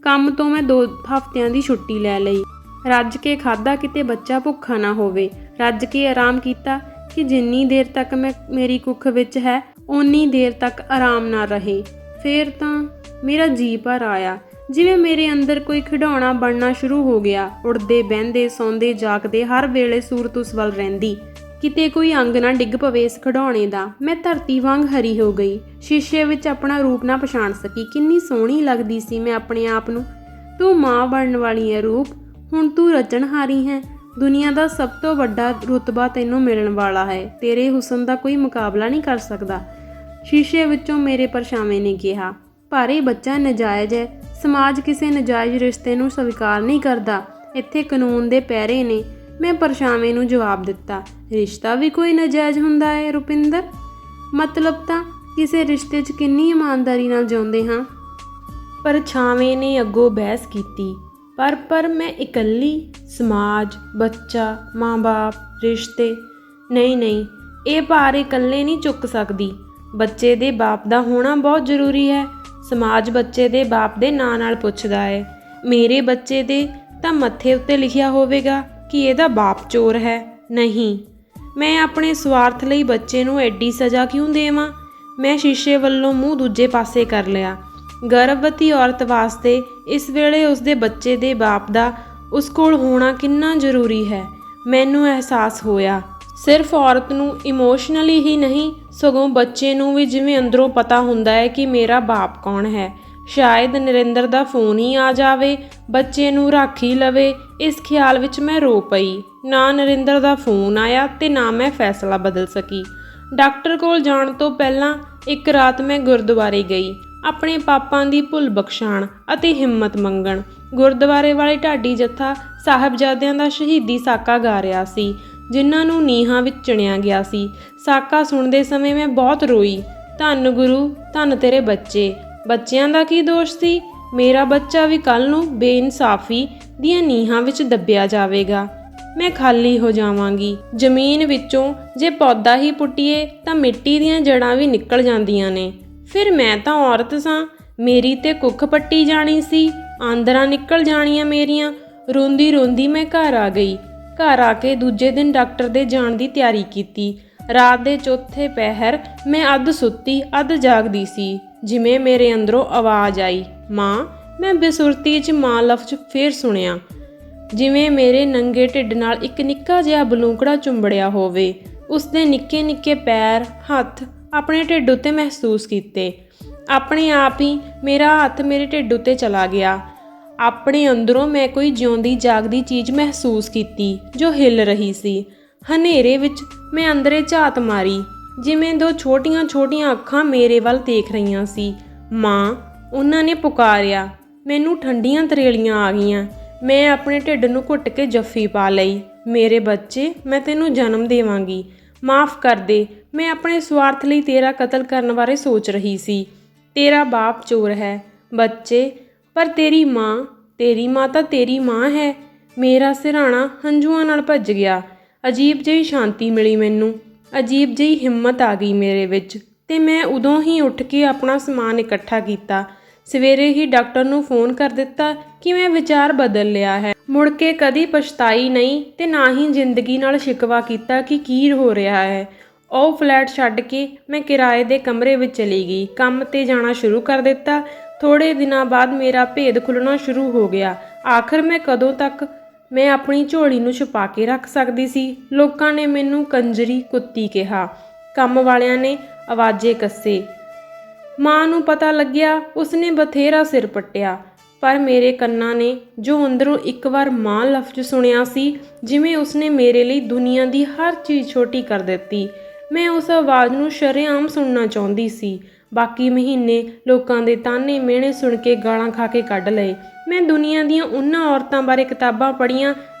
ਕੰਮ ਤੋਂ ਮੈਂ 2 ਹਫ਼ਤਿਆਂ ਦੀ ਛੁੱਟੀ ਲੈ ਲਈ। ਰੱਜ ਕੇ ਖਾਧਾ, ਕਿਤੇ ਬੱਚਾ ਭੁੱਖਾ ਨਾ ਹੋਵੇ। ਰੱਜ ਕੇ ਆਰਾਮ ਕੀਤਾ ਕਿ ਜਿੰਨੀ ਦੇਰ ਤੱਕ ਮੇਰੀ ਕੁੱਖ ਵਿੱਚ ਹੈ ਓਨੀ ਦੇਰ ਤੱਕ ਆਰਾਮ ਨਾ ਰਹੇ। ਫੇਰ ਤਾਂ ਮੇਰਾ ਜੀ ਭਰ ਆਇਆ, ਜਿਵੇਂ ਮੇਰੇ ਅੰਦਰ ਕੋਈ ਖਿਡੌਣਾ ਬਣਨਾ ਸ਼ੁਰੂ ਹੋ ਗਿਆ। ਉੱਡਦੇ ਬਹਿੰਦੇ ਸੌਂਦੇ ਜਾਗਦੇ ਹਰ ਵੇਲੇ ਸੂਰਤ ਉਸ ਵੱਲ ਰਹਿੰਦੀ, ਕਿਤੇ ਕੋਈ ਅੰਗ ਨਾ ਡਿੱਗ ਪਵੇ ਇਸ ਖਿਡੌਣੇ ਦਾ। ਮੈਂ ਧਰਤੀ ਵਾਂਗ ਹਰੀ ਹੋ ਗਈ। ਸ਼ੀਸ਼ੇ ਵਿੱਚ ਆਪਣਾ ਰੂਪ ਨਾ ਪਛਾਣ ਸਕੀ। ਕਿੰਨੀ ਸੋਹਣੀ ਲੱਗਦੀ ਸੀ ਮੈਂ ਆਪਣੇ ਆਪ ਨੂੰ। ਤੂੰ ਮਾਂ ਬਣਨ ਵਾਲੀ ਹੈ ਰੂਪ, ਹੁਣ ਤੂੰ ਰਚਨਹਾਰੀ ਹੈ। ਦੁਨੀਆ ਦਾ ਸਭ ਤੋਂ ਵੱਡਾ ਰੁਤਬਾ ਤੈਨੂੰ ਮਿਲਣ ਵਾਲਾ ਹੈ। ਤੇਰੇ ਹੁਸਨ ਦਾ ਕੋਈ ਮੁਕਾਬਲਾ ਨਹੀਂ ਕਰ ਸਕਦਾ। ਸ਼ੀਸ਼ੇ ਵਿੱਚੋਂ ਮੇਰੇ ਪਰਛਾਵੇਂ ਨੇ ਕਿਹਾ, ਪਰ ਇਹ ਬੱਚਾ ਨਜਾਇਜ਼ ਹੈ। ਸਮਾਜ ਕਿਸੇ ਨਜਾਇਜ਼ ਰਿਸ਼ਤੇ ਨੂੰ ਸਵੀਕਾਰ ਨਹੀਂ ਕਰਦਾ। ਇੱਥੇ ਕਾਨੂੰਨ ਦੇ ਪਹਿਰੇ ਨੇ। ਮੈਂ ਪਰਛਾਵੇਂ ਨੂੰ ਜਵਾਬ ਦਿੱਤਾ, ਰਿਸ਼ਤਾ ਵੀ ਕੋਈ ਨਜਾਇਜ਼ ਹੁੰਦਾ ਹੈ ਰੁਪਿੰਦਰ? ਮਤਲਬ ਤਾਂ ਕਿਸੇ ਰਿਸ਼ਤੇ 'ਚ ਕਿੰਨੀ ਇਮਾਨਦਾਰੀ ਨਾਲ ਜਿਉਂਦੇ ਹਾਂ। ਪਰਛਾਵੇਂ ਨੇ ਅੱਗੋਂ ਬਹਿਸ ਕੀਤੀ, ਪਰ ਮੈਂ ਇਕੱਲੀ? ਸਮਾਜ, ਬੱਚਾ, ਮਾਂ-ਬਾਪ, ਰਿਸ਼ਤੇ? ਨਹੀਂ, ਇਹ ਭਾਰ ਇਕੱਲੇ ਨਹੀਂ ਚੁੱਕ ਸਕਦੀ। ਬੱਚੇ ਦੇ ਬਾਪ ਦਾ ਹੋਣਾ ਬਹੁਤ ਜ਼ਰੂਰੀ ਹੈ। ਸਮਾਜ ਬੱਚੇ ਦੇ ਬਾਪ ਦੇ ਨਾਂ ਨਾਲ ਪੁੱਛਦਾ ਹੈ। ਮੇਰੇ ਬੱਚੇ ਦੇ ਤਾਂ ਮੱਥੇ ਉੱਤੇ ਲਿਖਿਆ ਹੋਵੇਗਾ ਕਿ ਇਹਦਾ ਬਾਪ ਚੋਰ ਹੈ। ਨਹੀਂ, ਮੈਂ ਆਪਣੇ ਸਵਾਰਥ ਲਈ ਬੱਚੇ ਨੂੰ ਐਡੀ ਸਜ਼ਾ ਕਿਉਂ ਦੇਵਾਂ? ਮੈਂ ਸ਼ੀਸ਼ੇ ਵੱਲੋਂ ਮੂੰਹ ਦੂਜੇ ਪਾਸੇ ਕਰ ਲਿਆ। ਗਰਭਵਤੀ ਔਰਤ ਵਾਸਤੇ ਇਸ ਵੇਲੇ ਉਸਦੇ ਬੱਚੇ ਦੇ ਬਾਪ ਦਾ ਉਸ ਕੋਲ ਹੋਣਾ ਕਿੰਨਾ ਜ਼ਰੂਰੀ ਹੈ, ਮੈਨੂੰ ਅਹਿਸਾਸ ਹੋਇਆ। ਸਿਰਫ ਔਰਤ ਨੂੰ ਇਮੋਸ਼ਨਲੀ ਹੀ ਨਹੀਂ, ਸਗੋਂ ਬੱਚੇ ਨੂੰ ਵੀ ਜਿਵੇਂ ਅੰਦਰੋਂ ਪਤਾ ਹੁੰਦਾ ਹੈ ਕਿ ਮੇਰਾ ਬਾਪ ਕੌਣ ਹੈ। ਸ਼ਾਇਦ ਨਰਿੰਦਰ ਦਾ ਫੋਨ ਹੀ ਆ ਜਾਵੇ, ਬੱਚੇ ਨੂੰ ਰੱਖ ਹੀ ਲਵੇ। ਇਸ ਖਿਆਲ ਵਿੱਚ ਮੈਂ ਰੋ ਪਈ। ਨਾ ਨਰਿੰਦਰ ਦਾ ਫੋਨ ਆਇਆ ਤੇ ਨਾ ਮੈਂ ਫੈਸਲਾ ਬਦਲ ਸਕੀ। ਡਾਕਟਰ ਕੋਲ ਜਾਣ ਤੋਂ ਪਹਿਲਾਂ ਇੱਕ ਰਾਤ ਮੈਂ ਗੁਰਦੁਆਰੇ ਗਈ, ਆਪਣੇ ਪਾਪਾਂ ਦੀ ਭੁੱਲ ਬਖਸ਼ਾਣ ਅਤੇ ਹਿੰਮਤ ਮੰਗਣ। ਗੁਰਦੁਆਰੇ ਵਾਲੇ ਢਾਡੀ ਜੱਥਾ ਸਾਹਿਬਜ਼ਾਦਿਆਂ ਦਾ ਸ਼ਹੀਦੀ ਸਾਕਾ ਗਾ ਰਿਹਾ ਸੀ, ਜਿਨ੍ਹਾਂ ਨੂੰ ਨੀਹਾਂ ਵਿੱਚ ਚਿਣਿਆ ਗਿਆ ਸੀ। ਸਾਕਾ ਸੁਣਦੇ ਸਮੇਂ ਮੈਂ ਬਹੁਤ ਰੋਈ। ਧੰਨ ਗੁਰੂ, ਧੰਨ ਤੇਰੇ ਬੱਚੇ। ਬੱਚਿਆਂ ਦਾ ਕੀ ਦੋਸ਼ ਸੀ? ਮੇਰਾ ਬੱਚਾ ਵੀ ਕੱਲ੍ਹ ਨੂੰ ਬੇਇਨਸਾਫੀ ਦੀਆਂ ਨੀਹਾਂ ਵਿੱਚ ਦੱਬਿਆ ਜਾਵੇਗਾ। ਮੈਂ ਖਾਲੀ ਹੋ ਜਾਵਾਂਗੀ। ਜ਼ਮੀਨ ਵਿੱਚੋਂ ਜੇ ਪੌਦਾ ਹੀ ਪੁੱਟੀਏ ਤਾਂ ਮਿੱਟੀ ਦੀਆਂ ਜੜ੍ਹਾਂ ਵੀ ਨਿਕਲ ਜਾਂਦੀਆਂ ਨੇ। ਫਿਰ ਮੈਂ ਤਾਂ ਔਰਤ ਸਾਂ, ਮੇਰੀ ਤੇ ਕੁੱਖ ਪੱਟੀ ਜਾਣੀ ਸੀ, ਆਂਦਰਾਂ ਨਿਕਲ ਜਾਣੀਆਂ ਮੇਰੀਆਂ। ਰੋਂਦੀ ਰੋਂਦੀ ਮੈਂ ਘਰ ਆ ਗਈ। ਘਰ ਆ ਕੇ ਦੂਜੇ ਦਿਨ ਡਾਕਟਰ ਦੇ ਜਾਣ ਦੀ ਤਿਆਰੀ ਕੀਤੀ। ਰਾਤ ਦੇ ਚੌਥੇ ਪਹਿਰ ਮੈਂ ਅੱਧ ਸੁੱਤੀ ਅੱਧ ਜਾਗਦੀ ਸੀ। ਜਿਵੇਂ ਮੇਰੇ ਅੰਦਰੋਂ ਆਵਾਜ਼ ਆਈ, ਮਾਂ। ਮੈਂ ਬੇਸੁਰਤੀ 'ਚ ਮਾਂ ਲਫ਼ਜ਼ ਫੇਰ ਸੁਣਿਆ, ਜਿਵੇਂ ਮੇਰੇ ਨੰਗੇ ਢਿੱਡ ਨਾਲ ਇੱਕ ਨਿੱਕਾ ਜਿਹਾ ਬਲੂੰਕੜਾ ਚੁੰਬੜਿਆ ਹੋਵੇ। ਉਸਦੇ ਨਿੱਕੇ ਨਿੱਕੇ ਪੈਰ, ਹੱਥ ਆਪਣੇ ਢਿੱਡ ਉੱਤੇ ਮਹਿਸੂਸ ਕੀਤੇ। ਆਪਣੇ ਆਪ ਹੀ ਮੇਰਾ ਹੱਥ ਮੇਰੇ ਢਿੱਡ ਉੱਤੇ ਚਲਾ ਗਿਆ। ਆਪਣੇ ਅੰਦਰੋਂ ਮੈਂ ਕੋਈ ਜਿਉਂਦੀ ਜਾਗਦੀ ਚੀਜ਼ ਮਹਿਸੂਸ ਕੀਤੀ ਜੋ ਹਿੱਲ ਰਹੀ ਸੀ। ਹਨੇਰੇ ਵਿੱਚ ਮੈਂ ਅੰਦਰੇ ਝਾਤ ਮਾਰੀ, ਜਿਵੇਂ 2 ਛੋਟੀਆਂ ਅੱਖਾਂ ਮੇਰੇ ਵੱਲ ਦੇਖ ਰਹੀਆਂ ਸੀ। ਮਾਂ, ਉਹਨਾਂ ਨੇ ਪੁਕਾਰਿਆ। ਮੈਨੂੰ ਠੰਡੀਆਂ ਤਰੇਲੀਆਂ ਆ ਗਈਆਂ। ਮੈਂ ਆਪਣੇ ਢਿੱਡ ਨੂੰ ਘੁੱਟ ਕੇ ਜੱਫੀ ਪਾ ਲਈ। ਮੇਰੇ ਬੱਚੇ, ਮੈਂ ਤੈਨੂੰ ਜਨਮ ਦੇਵਾਂਗੀ। ਮਾਫ਼ ਕਰ ਦੇ, ਮੈਂ ਆਪਣੇ ਸਵਾਰਥ ਲਈ ਤੇਰਾ ਕਤਲ ਕਰਨ ਬਾਰੇ ਸੋਚ ਰਹੀ ਸੀ। ਤੇਰਾ ਬਾਪ ਚੋਰ ਹੈ ਬੱਚੇ, ਪਰ ਤੇਰੀ ਮਾਂ ਤਾਂ ਤੇਰੀ ਮਾਂ ਹੈ। ਮੇਰਾ ਸਿਰਹਾਣਾ ਹੰਝੂਆਂ ਨਾਲ ਭੱਜ ਗਿਆ। ਅਜੀਬ ਜਿਹੀ ਸ਼ਾਂਤੀ ਮਿਲੀ ਮੈਨੂੰ, ਅਜੀਬ ਜਿਹੀ ਹਿੰਮਤ ਆ ਗਈ ਮੇਰੇ ਵਿੱਚ, ਤੇ ਮੈਂ ਉਦੋਂ ਹੀ ਉੱਠ ਕੇ ਆਪਣਾ ਸਮਾਨ ਇਕੱਠਾ ਕੀਤਾ। ਸਵੇਰੇ ਹੀ ਡਾਕਟਰ ਨੂੰ ਫੋਨ ਕਰ ਦਿੱਤਾ ਕਿ ਮੈਂ ਵਿਚਾਰ ਬਦਲ ਲਿਆ ਹੈ। ਮੁੜ ਕੇ ਕਦੀ ਪਛਤਾਈ ਨਹੀਂ ਤੇ ਨਾ ਹੀ ਜ਼ਿੰਦਗੀ ਨਾਲ ਸ਼ਿਕਵਾ ਕੀਤਾ ਕਿ ਕੀ ਹੋ ਰਿਹਾ ਹੈ। ਉਹ ਫਲੈਟ ਛੱਡ ਕੇ ਮੈਂ ਕਿਰਾਏ ਦੇ ਕਮਰੇ ਵਿੱਚ ਚਲੀ ਗਈ, ਕੰਮ 'ਤੇ ਜਾਣਾ ਸ਼ੁਰੂ ਕਰ ਦਿੱਤਾ। ਥੋੜ੍ਹੇ ਦਿਨਾਂ ਬਾਅਦ ਮੇਰਾ ਭੇਦ ਖੁੱਲ੍ਹਣਾ ਸ਼ੁਰੂ ਹੋ ਗਿਆ। ਆਖਰ ਮੈਂ ਕਦੋਂ ਤੱਕ ਮੈਂ ਆਪਣੀ ਝੋਲੀ ਨੂੰ ਛੁਪਾ ਕੇ ਰੱਖ ਸਕਦੀ ਸੀ। ਲੋਕਾਂ ਨੇ ਮੈਨੂੰ ਕੰਜਰੀ ਕੁੱਤੀ ਕਿਹਾ, ਕੰਮ ਵਾਲਿਆਂ ਨੇ ਆਵਾਜ਼ੇ ਕੱਸੇ। ਮਾਂ ਨੂੰ ਪਤਾ ਲੱਗਿਆ, ਉਸਨੇ ਬਥੇਰਾ ਸਿਰ ਪੱਟਿਆ, ਪਰ ਮੇਰੇ ਕੰਨਾਂ ਨੇ ਜੋ ਅੰਦਰੋਂ ਇੱਕ ਵਾਰ ਮਾਂ ਲਫ਼ਜ਼ ਸੁਣਿਆ ਸੀ, ਜਿਵੇਂ ਉਸਨੇ ਮੇਰੇ ਲਈ ਦੁਨੀਆ ਦੀ ਹਰ ਚੀਜ਼ ਛੋਟੀ ਕਰ ਦਿੱਤੀ। ਮੈਂ ਉਸ ਆਵਾਜ਼ ਨੂੰ ਸ਼ਰੇਆਮ ਸੁਣਨਾ ਚਾਹੁੰਦੀ ਸੀ। ਬਾਕੀ ਮਹੀਨੇ ਲੋਕਾਂ ਦੇ ਤਾਨੇ ਮਿਹਣੇ ਸੁਣ ਕੇ ਗਾਲਾਂ ਖਾ ਕੇ ਕੱਢ ਲਏ। ਮੈਂ ਦੁਨੀਆ ਦੀਆਂ ਉਹਨਾਂ ਔਰਤਾਂ ਬਾਰੇ ਕਿਤਾਬਾਂ ਪੜ੍ਹੀਆਂ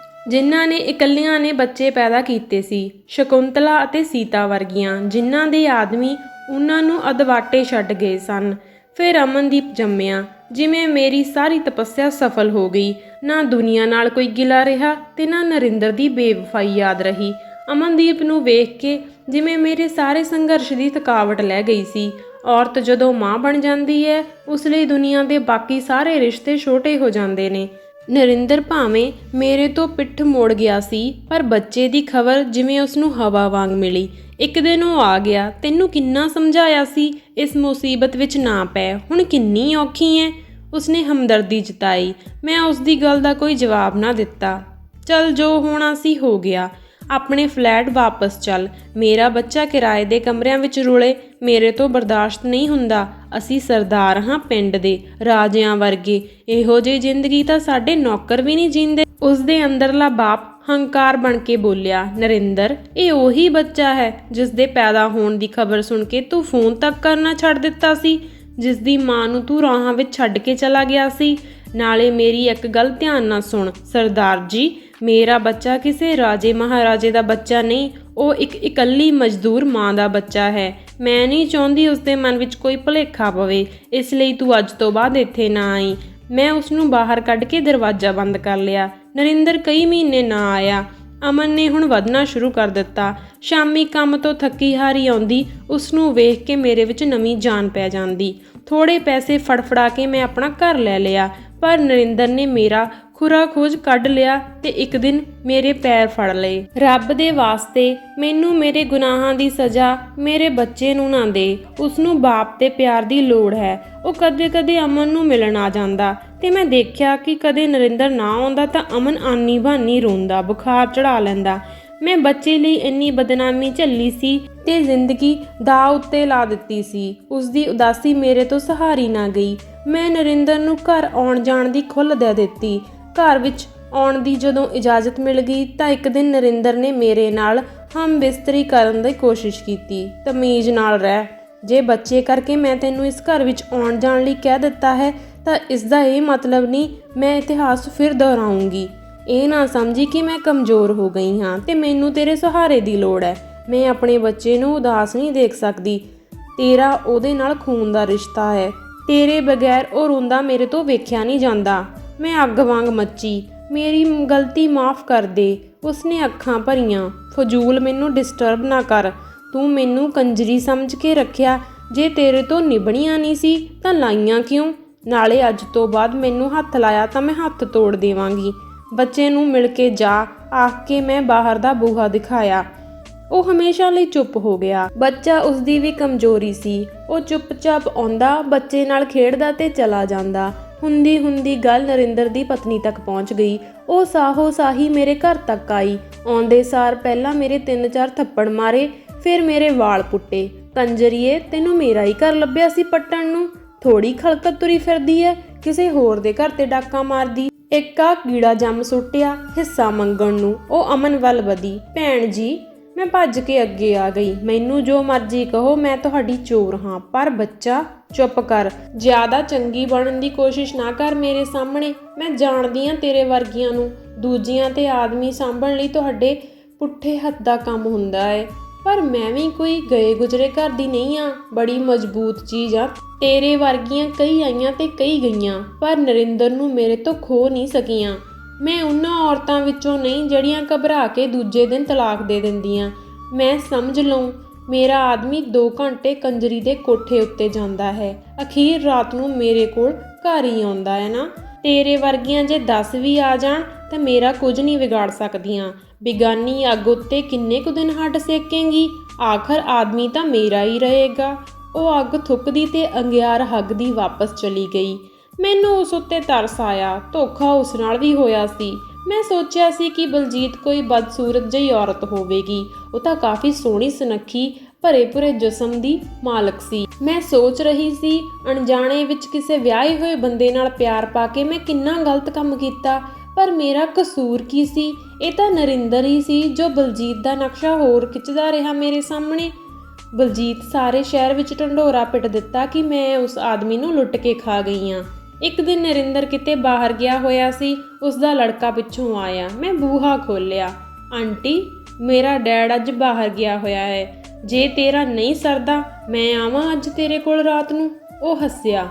ਜਿਨ੍ਹਾਂ ਨੇ ਇਕੱਲੀਆਂ ਨੇ ਬੱਚੇ ਪੈਦਾ ਕੀਤੇ ਸੀ, ਸ਼ਕੁੰਤਲਾ ਅਤੇ ਸੀਤਾ ਵਰਗੀਆਂ, ਜਿਨ੍ਹਾਂ ਦੇ ਆਦਮੀ ਉਹਨਾਂ ਨੂੰ ਅਦਵਾਟੇ ਛੱਡ ਗਏ ਸਨ। ਫਿਰ ਅਮਨਦੀਪ ਜੰਮਿਆ। ਜਿਵੇਂ ਮੇਰੀ ਸਾਰੀ ਤਪੱਸਿਆ ਸਫਲ ਹੋ ਗਈ। ਨਾ ਦੁਨੀਆ ਨਾਲ ਕੋਈ ਗਿਲਾ ਰਿਹਾ ਤੇ ਨਾ ਨਰਿੰਦਰ ਦੀ ਬੇਵਫਾਈ ਯਾਦ ਰਹੀ। ਅਮਨਦੀਪ ਨੂੰ ਵੇਖ ਕੇ ਜਿਵੇਂ ਮੇਰੇ ਸਾਰੇ ਸੰਘਰਸ਼ ਦੀ ਥਕਾਵਟ ਲੈ ਗਈ ਸੀ। ਔਰਤ ਜਦੋਂ ਮਾਂ ਬਣ ਜਾਂਦੀ ਹੈ, ਉਸ ਲਈ ਦੁਨੀਆ ਦੇ ਬਾਕੀ ਸਾਰੇ ਰਿਸ਼ਤੇ ਛੋਟੇ ਹੋ ਜਾਂਦੇ ਨੇ। ਨਰਿੰਦਰ ਭਾਵੇਂ ਮੇਰੇ ਤੋਂ ਪਿੱਠ ਮੋੜ ਗਿਆ ਸੀ, ਪਰ ਬੱਚੇ ਦੀ ਖਬਰ ਜਿਵੇਂ ਉਸਨੂੰ ਹਵਾ ਵਾਂਗ ਮਿਲੀ। ਇੱਕ ਦਿਨ ਉਹ ਆ ਗਿਆ। ਤੈਨੂੰ ਕਿੰਨਾ ਸਮਝਾਇਆ ਸੀ ਇਸ ਮੁਸੀਬਤ ਵਿੱਚ ਨਾ ਪੈ, ਹੁਣ ਕਿੰਨੀ ਔਖੀ ਐ, ਉਸਨੇ ਹਮਦਰਦੀ ਜਤਾਈ। ਮੈਂ ਉਸਦੀ ਗੱਲ ਦਾ ਕੋਈ ਜਵਾਬ ਨਾ ਦਿੱਤਾ। ਚੱਲ ਜੋ ਹੋਣਾ ਸੀ ਹੋ ਗਿਆ, ਆਪਣੇ ਫਲੈਟ ਵਾਪਸ ਚੱਲ। ਮੇਰਾ ਬੱਚਾ ਕਿਰਾਏ ਦੇ ਕਮਰਿਆਂ ਵਿੱਚ ਰੁਲੇ ਮੇਰੇ ਤੋਂ ਬਰਦਾਸ਼ਤ ਨਹੀਂ ਹੁੰਦਾ। ਅਸੀਂ ਸਰਦਾਰ ਹਾਂ ਪਿੰਡ ਦੇ, ਰਾਜਿਆਂ ਵਰਗੇ। ਇਹੋ ਜਿਹੀ ਜ਼ਿੰਦਗੀ ਤਾਂ ਸਾਡੇ ਨੌਕਰ ਵੀ ਨਹੀਂ ਜੀਂਦੇ। ਉਸਦੇ ਅੰਦਰਲਾ ਬਾਪ ਹੰਕਾਰ ਬਣ ਕੇ ਬੋਲਿਆ, ਨਰਿੰਦਰ, ਇਹ ਉਹੀ ਬੱਚਾ ਹੈ ਜਿਸ ਦੇ ਪੈਦਾ ਹੋਣ ਦੀ ਖਬਰ ਸੁਣ ਕੇ ਤੂੰ ਫੋਨ ਤੱਕ ਕਰਨਾ ਛੱਡ ਦਿੱਤਾ ਸੀ, ਜਿਸ ਦੀ ਮਾਂ ਨੂੰ ਤੂੰ ਰਾਹਾਂ ਵਿੱਚ ਛੱਡ ਕੇ ਚਲਾ ਗਿਆ ਸੀ। ਨਾਲੇ ਮੇਰੀ ਇੱਕ ਗੱਲ ਧਿਆਨ ਨਾਲ ਸੁਣ ਸਰਦਾਰ ਜੀ, ਮੇਰਾ ਬੱਚਾ ਕਿਸੇ ਰਾਜੇ ਮਹਾਰਾਜੇ ਦਾ ਬੱਚਾ ਨਹੀਂ, ਉਹ ਇੱਕ ਇਕੱਲੀ ਮਜ਼ਦੂਰ ਮਾਂ ਦਾ ਬੱਚਾ ਹੈ। ਮੈਂ ਨਹੀਂ ਚਾਹੁੰਦੀ ਉਸਦੇ ਮਨ ਵਿੱਚ ਕੋਈ ਭੁਲੇਖਾ ਪਵੇ, ਇਸ ਲਈ ਤੂੰ ਅੱਜ ਤੋਂ ਬਾਅਦ ਇੱਥੇ ਨਾ ਆਈ। ਮੈਂ ਉਸਨੂੰ ਬਾਹਰ ਕੱਢ ਕੇ ਦਰਵਾਜ਼ਾ ਬੰਦ ਕਰ ਲਿਆ। ਨਰਿੰਦਰ ਕਈ ਮਹੀਨੇ ਨਾ ਆਇਆ। ਅਮਨ ਨੇ ਹੁਣ ਵਧਣਾ ਸ਼ੁਰੂ ਕਰ ਦਿੱਤਾ। ਸ਼ਾਮੀ ਕੰਮ ਤੋਂ ਥੱਕੀ ਹਾਰੀ ਆਉਂਦੀ, ਉਸਨੂੰ ਵੇਖ ਕੇ ਮੇਰੇ ਵਿੱਚ ਨਵੀਂ ਜਾਨ ਪੈ ਜਾਂਦੀ। ਥੋੜੇ ਪੈਸੇ ਫੜਫੜਾ ਕੇ ਮੈਂ ਆਪਣਾ ਘਰ ਲੈ ਲਿਆ, ਪਰ ਨਰਿੰਦਰ ਨੇ ਮੇਰਾ ਖੁਰਾ ਖੋਜ ਕੱਢ ਲਿਆ ਤੇ ਇੱਕ ਦਿਨ ਮੇਰੇ ਪੈਰ ਫੜ ਲਏ। ਰੱਬ ਦੇ ਵਾਸਤੇ ਮੈਨੂੰ ਮੇਰੇ ਗੁਨਾਹਾਂ ਦੀ ਸਜ਼ਾ ਮੇਰੇ ਬੱਚੇ ਨੂੰ ਨਾ ਦੇ। ਉਸਨੂੰ ਬਾਪ ਦੇ ਪਿਆਰ ਦੀ ਲੋੜ ਹੈ। ਉਹ ਕਦੇ-ਕਦੇ ਅਮਨ ਨੂੰ ਮਿਲਣ ਆ ਜਾਂਦਾ ਤੇ ਮੈਂ ਦੇਖਿਆ ਕਿ ਕਦੇ ਨਰਿੰਦਰ ਨਾ ਆਉਂਦਾ ਤਾਂ ਅਮਨ ਆਨੀ ਬਹਾਨੀ ਰੋਂਦਾ, ਬੁਖਾਰ ਚੜਾ ਲੈਂਦਾ। ਮੈਂ ਬੱਚੇ ਲਈ ਇੰਨੀ ਬਦਨਾਮੀ ਝੱਲੀ ਸੀ ਤੇ ਜ਼ਿੰਦਗੀ ਦਾਅ ਉੱਤੇ ਲਾ ਦਿੱਤੀ ਸੀ। ਉਸਦੀ ਉਦਾਸੀ ਮੇਰੇ ਤੋਂ ਸਹਾਰੀ ਨਾ ਗਈ। ਮੈਂ ਨਰਿੰਦਰ ਨੂੰ ਘਰ ਆਉਣ ਜਾਣ ਦੀ ਖੁੱਲ੍ਹ ਦੇ ਦਿੱਤੀ। ਘਰ ਵਿੱਚ ਆਉਣ ਦੀ ਜਦੋਂ ਇਜਾਜ਼ਤ ਮਿਲ ਗਈ ਤਾਂ ਇੱਕ ਦਿਨ ਨਰਿੰਦਰ ਨੇ ਮੇਰੇ ਨਾਲ ਹਮ ਬਿਸਤਰੀ ਕਰਨ ਦੀ ਕੋਸ਼ਿਸ਼ ਕੀਤੀ। ਤਮੀਜ਼ ਨਾਲ ਰਹਿ, ਜੇ ਬੱਚੇ ਕਰਕੇ ਮੈਂ ਤੈਨੂੰ ਇਸ ਘਰ ਵਿੱਚ ਆਉਣ ਜਾਣ ਲਈ ਕਹਿ ਦਿੱਤਾ ਹੈ ਤਾਂ ਇਸ ਦਾ ਇਹ ਮਤਲਬ ਨਹੀਂ ਮੈਂ ਇਤਿਹਾਸ ਫਿਰ ਦੁਹਰਾਉਂਗੀ। ਇਹ ਨਾ ਸਮਝੀ ਕਿ ਮੈਂ ਕਮਜ਼ੋਰ ਹੋ ਗਈ ਹਾਂ ਤੇ ਮੈਨੂੰ ਤੇਰੇ ਸਹਾਰੇ ਦੀ ਲੋੜ ਹੈ। ਮੈਂ ਆਪਣੇ ਬੱਚੇ ਨੂੰ ਉਦਾਸ ਨਹੀਂ ਦੇਖ ਸਕਦੀ। ਤੇਰਾ ਉਹਦੇ ਨਾਲ ਖੂਨ ਦਾ ਰਿਸ਼ਤਾ ਹੈ। ਤੇਰੇ ਬਗੈਰ ਉਹ ਰੋਂਦਾ ਮੇਰੇ ਤੋਂ ਵੇਖਿਆ ਨਹੀਂ ਜਾਂਦਾ। ਮੈਂ ਅੱਗ ਵਾਂਗ ਮੱਚੀ। ਮੇਰੀ ਗਲਤੀ ਮਾਫ਼ ਕਰ ਦੇ। ਉਸਨੇ ਅੱਖਾਂ ਭਰੀਆਂ। ਫਜ਼ੂਲ ਮੈਨੂੰ ਡਿਸਟਰਬ ਨਾ ਕਰ। ਤੂੰ ਮੈਨੂੰ ਕੰਜਰੀ ਸਮਝ ਕੇ ਰੱਖਿਆ। ਜੇ ਤੇਰੇ ਤੋਂ ਨਿਭਣੀਆਂ ਨਹੀਂ ਸੀ ਤਾਂ ਲਾਈਆਂ ਕਿਉਂ? ਨਾਲੇ ਅੱਜ ਤੋਂ ਬਾਅਦ ਮੈਨੂੰ ਹੱਥ ਲਾਇਆ ਤਾਂ ਮੈਂ ਹੱਥ ਤੋੜ ਦੇਵਾਂਗੀ। ਬੱਚੇ ਨੂੰ ਮਿਲ ਕੇ ਜਾ, ਆਖ ਕੇ ਮੈਂ ਬਾਹਰ ਦਾ ਬੂਹਾ ਦਿਖਾਇਆ। ਉਹ ਹਮੇਸ਼ਾ ਲਈ ਚੁੱਪ ਹੋ ਗਿਆ। ਬੱਚਾ ਉਸਦੀ ਵੀ ਕਮਜ਼ੋਰੀ ਸੀ। ਉਹ ਚੁੱਪਚਾਪ ਆਉਂਦਾ, ਬੱਚੇ ਨਾਲ ਖੇਡਦਾ ਤੇ ਚਲਾ ਜਾਂਦਾ। ਹੁੰਦੀ ਗੱਲ ਨਰਿੰਦਰ ਦੀ ਪਤਨੀ ਤੱਕ ਪਹੁੰਚ ਗਈ। ਉਹ ਸਾਹੋ ਸਾਹੀ ਮੇਰੇ ਘਰ ਤੱਕ ਆਈ। ਆਉਂਦੇ ਸਾਰ ਪਹਿਲਾਂ ਮੇਰੇ 3-4 ਥੱਪੜ ਮਾਰੇ, ਫਿਰ ਮੇਰੇ ਵਾਲ ਪੁੱਟੇ। ਕੰਜਰੀਏ, ਤੈਨੂੰ ਮੇਰਾ ਹੀ ਘਰ ਲੱਭਿਆ ਸੀ ਪੱਟਣ ਨੂੰ? ਥੋੜੀ ਖਲਕਤ ਤੁਰੀ ਫਿਰਦੀ ਐ, ਕਿਸੇ ਹੋਰ ਦੇ ਘਰ ਤੇ ਡਾਕਾ ਮਾਰਦੀ। ਇੱਕ ਆ ਕੀੜਾ ਜੰਮ ਸੁੱਟਿਆ ਹਿੱਸਾ ਮੰਗਣ ਨੂੰ। ਉਹ ਅਮਨ ਵੱਲ ਵਧੀ। ਭੈਣ ਜੀ, ਮੈਂ ਭੱਜ ਕੇ ਅੱਗੇ ਆ ਗਈ। ਮੈਨੂੰ ਜੋ ਮਰਜ਼ੀ ਕਹੋ, ਮੈਂ ਤੁਹਾਡੀ ਚੋਰ ਹਾਂ, ਪਰ ਬੱਚਾ। ਚੁੱਪ ਕਰ, ਜ਼ਿਆਦਾ ਚੰਗੀ ਬਣਨ ਦੀ ਕੋਸ਼ਿਸ਼ ਨਾ ਕਰ ਮੇਰੇ ਸਾਹਮਣੇ। ਮੈਂ ਜਾਣਦੀ ਹਾਂ ਤੇਰੇ ਵਰਗੀਆਂ ਨੂੰ। ਦੂਜੀਆਂ ਤੇ ਆਦਮੀ ਸਾਂਭਣ ਲਈ ਤੁਹਾਡੇ ਪੁੱਠੇ ਹੱਥ ਦਾ ਕੰਮ ਹੁੰਦਾ ਏ, ਪਰ ਮੈਂ ਵੀ ਕੋਈ ਗਏ ਗੁਜਰੇ ਘਰ ਦੀ ਨਹੀਂ ਆ, ਬੜੀ ਮਜ਼ਬੂਤ ਚੀਜ਼ ਆ। ਤੇਰੇ ਵਰਗੀਆਂ ਕਈ ਆਈਆਂ ਤੇ ਕਈ ਗਈਆਂ, ਪਰ ਨਰਿੰਦਰ ਨੂੰ ਮੇਰੇ ਤੋਂ ਖੋ ਨਹੀਂ ਸਕੀਆਂ। ਮੈਂ ਉਹਨਾਂ ਔਰਤਾਂ ਵਿੱਚੋਂ ਨਹੀਂ ਜਿਹੜੀਆਂ ਘਬਰਾ ਕੇ ਦੂਜੇ ਦਿਨ ਤਲਾਕ ਦੇ ਦਿੰਦੀਆਂ। ਮੈਂ ਸਮਝ ਲਊਂ ਮੇਰਾ ਆਦਮੀ 2 ਘੰਟੇ ਕੰਜਰੀ ਦੇ ਕੋਠੇ ਉੱਤੇ ਜਾਂਦਾ ਹੈ, ਅਖੀਰ ਰਾਤ ਨੂੰ ਮੇਰੇ ਕੋਲ ਘਰ ਹੀ ਆਉਂਦਾ ਹੈ ਨਾ। ਤੇਰੇ ਵਰਗੀਆਂ ਜੇ 10 ਵੀ ਆ ਜਾਣ ਤਾਂ ਮੇਰਾ ਕੁਝ ਨਹੀਂ ਵਿਗਾੜ ਸਕਦੀਆਂ। ਬਿਗਾਨੀ ਅੱਗ ਉੱਤੇ ਕਿੰਨੇ ਕੁ ਦਿਨ ਹੱਡ ਸੇਕੇਂਗੀ, ਆਖਰ ਆਦਮੀ ਤਾਂ ਮੇਰਾ ਹੀ ਰਹੇਗਾ। ਉਹ ਅੱਗ ਥੁੱਕਦੀ ਤੇ ਅੰਗਿਆਰ ਹੱਗਦੀ ਵਾਪਸ ਚਲੀ ਗਈ। ਮੈਨੂੰ ਉਸ ਉੱਤੇ ਤਰਸ ਆਇਆ। ਧੋਖਾ ਉਸ ਨਾਲ ਵੀ ਹੋਇਆ ਸੀ। ਮੈਂ ਸੋਚਿਆ ਸੀ ਕਿ ਬਲਜੀਤ ਕੋਈ ਬਦਸੂਰਤ ਜਿਹੀ ਔਰਤ ਹੋਵੇਗੀ। ਉਹ ਤਾਂ ਕਾਫੀ ਸੋਹਣੀ ਸੁਨੱਖੀ ਭਰੇ ਭੁਰੇ ਜਿਸਮ ਦੀ ਮਾਲਕ ਸੀ। ਮੈਂ ਸੋਚ ਰਹੀ ਸੀ ਅਣਜਾਣੇ ਵਿੱਚ ਕਿਸੇ ਵਿਆਹੇ ਹੋਏ ਬੰਦੇ ਨਾਲ ਪਿਆਰ ਪਾ ਕੇ ਮੈਂ ਕਿੰਨਾ ਗਲਤ ਕੰਮ ਕੀਤਾ। ਪਰ ਮੇਰਾ ਕਸੂਰ ਕੀ ਸੀ? ਇਹ ਤਾਂ ਨਰਿੰਦਰ ਹੀ ਸੀ ਜੋ ਬਲਜੀਤ ਦਾ ਨਕਸ਼ਾ ਹੋਰ ਖਿੱਚਦਾ ਰਿਹਾ ਮੇਰੇ ਸਾਹਮਣੇ। ਬਲਜੀਤ ਸਾਰੇ ਸ਼ਹਿਰ ਵਿੱਚ ਢੰਡੋਰਾ ਪਿੱਟ ਦਿੱਤਾ ਕਿ ਮੈਂ ਉਸ ਆਦਮੀ ਨੂੰ ਲੁੱਟ ਕੇ ਖਾ ਗਈ ਹਾਂ। ਇੱਕ ਦਿਨ ਨਰਿੰਦਰ ਕਿਤੇ ਬਾਹਰ ਗਿਆ ਹੋਇਆ ਸੀ। ਉਸ ਦਾ ਲੜਕਾ ਪਿੱਛੋਂ ਆਇਆ। ਮੈਂ ਬੂਹਾ ਖੋਲ੍ਹਿਆ। ਆਂਟੀ, ਮੇਰਾ ਡੈਡ ਅੱਜ ਬਾਹਰ ਗਿਆ ਹੋਇਆ ਹੈ। ਜੇ ਤੇਰਾ ਨਹੀਂ ਸਰਦਾ ਮੈਂ ਆਵਾਂ ਅੱਜ ਤੇਰੇ ਕੋਲ ਰਾਤ ਨੂੰ? ਉਹ ਹੱਸਿਆ।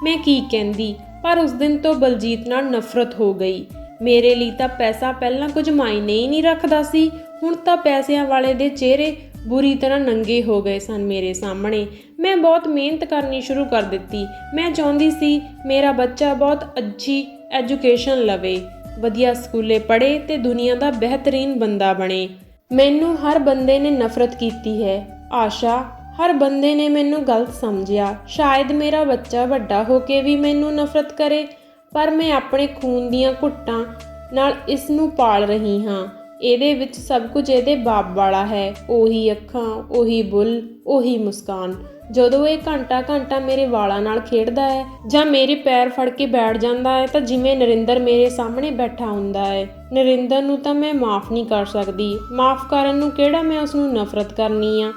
ਮੈਂ ਕੀ ਕਹਿੰਦੀ, ਪਰ ਉਸ ਦਿਨ ਤੋਂ ਬਲਜੀਤ ਨਾਲ ਨਫ਼ਰਤ ਹੋ ਗਈ। ਮੇਰੇ ਲਈ ਤਾਂ ਪੈਸਾ ਪਹਿਲਾਂ ਕੁਝ ਮਾਇਨੇ ਹੀ ਨਹੀਂ ਰੱਖਦਾ ਸੀ। ਹੁਣ ਤਾਂ ਪੈਸਿਆਂ ਵਾਲੇ ਦੇ ਚਿਹਰੇ ਬੁਰੀ ਤਰ੍ਹਾਂ ਨੰਗੇ ਹੋ ਗਏ ਸਨ ਮੇਰੇ ਸਾਹਮਣੇ। ਮੈਂ ਬਹੁਤ ਮਿਹਨਤ ਕਰਨੀ ਸ਼ੁਰੂ ਕਰ ਦਿੱਤੀ। ਮੈਂ ਚਾਹੁੰਦੀ ਸੀ ਮੇਰਾ ਬੱਚਾ ਬਹੁਤ ਅੱਛੀ ਐਜੂਕੇਸ਼ਨ ਲਵੇ, ਵਧੀਆ ਸਕੂਲੇ ਪੜ੍ਹੇ ਤੇ ਦੁਨੀਆ ਦਾ ਬਿਹਤਰੀਨ ਬੰਦਾ ਬਣੇ। ਮੈਨੂੰ ਹਰ ਬੰਦੇ ਨੇ ਨਫ਼ਰਤ ਕੀਤੀ ਹੈ ਆਸ਼ਾ। ਹਰ ਬੰਦੇ ਨੇ ਮੈਨੂੰ ਗਲਤ ਸਮਝਿਆ। ਸ਼ਾਇਦ ਮੇਰਾ ਬੱਚਾ ਵੱਡਾ ਹੋ ਕੇ ਵੀ ਮੈਨੂੰ ਨਫ਼ਰਤ ਕਰੇ, ਪਰ ਮੈਂ ਆਪਣੇ ਖੂਨ ਦੀਆਂ ਘੁੱਟਾਂ ਨਾਲ ਇਸ ਨੂੰ ਪਾਲ ਰਹੀ ਹਾਂ। ਇਹਦੇ ਵਿੱਚ ਸਭ ਕੁਝ ਇਹਦੇ ਬਾਪ ਵਾਲਾ ਹੈ। ਉਹੀ ਅੱਖਾਂ, ਉਹੀ ਬੁੱਲ, ਉਹੀ ਮੁਸਕਾਨ। ਜਦੋਂ ਇਹ ਘੰਟਾ ਮੇਰੇ ਵਾਲਾਂ ਨਾਲ ਖੇਡਦਾ ਹੈ ਜਾਂ ਮੇਰੇ ਪੈਰ ਫੜ ਕੇ ਬੈਠ ਜਾਂਦਾ ਹੈ ਤਾਂ ਜਿਵੇਂ ਨਰਿੰਦਰ ਮੇਰੇ ਸਾਹਮਣੇ ਬੈਠਾ ਹੁੰਦਾ ਹੈ। ਨਰਿੰਦਰ ਨੂੰ ਤਾਂ ਮੈਂ ਮਾफ़ ਨਹੀਂ ਕਰ ਸਕਦੀ। ਮਾफ़ ਕਰਨ ਨੂੰ ਕਿਹੜਾ ਮੈਂ ਉਸ ਨੂੰ ਨਫ਼ਰਤ ਕਰਨੀ ਆ।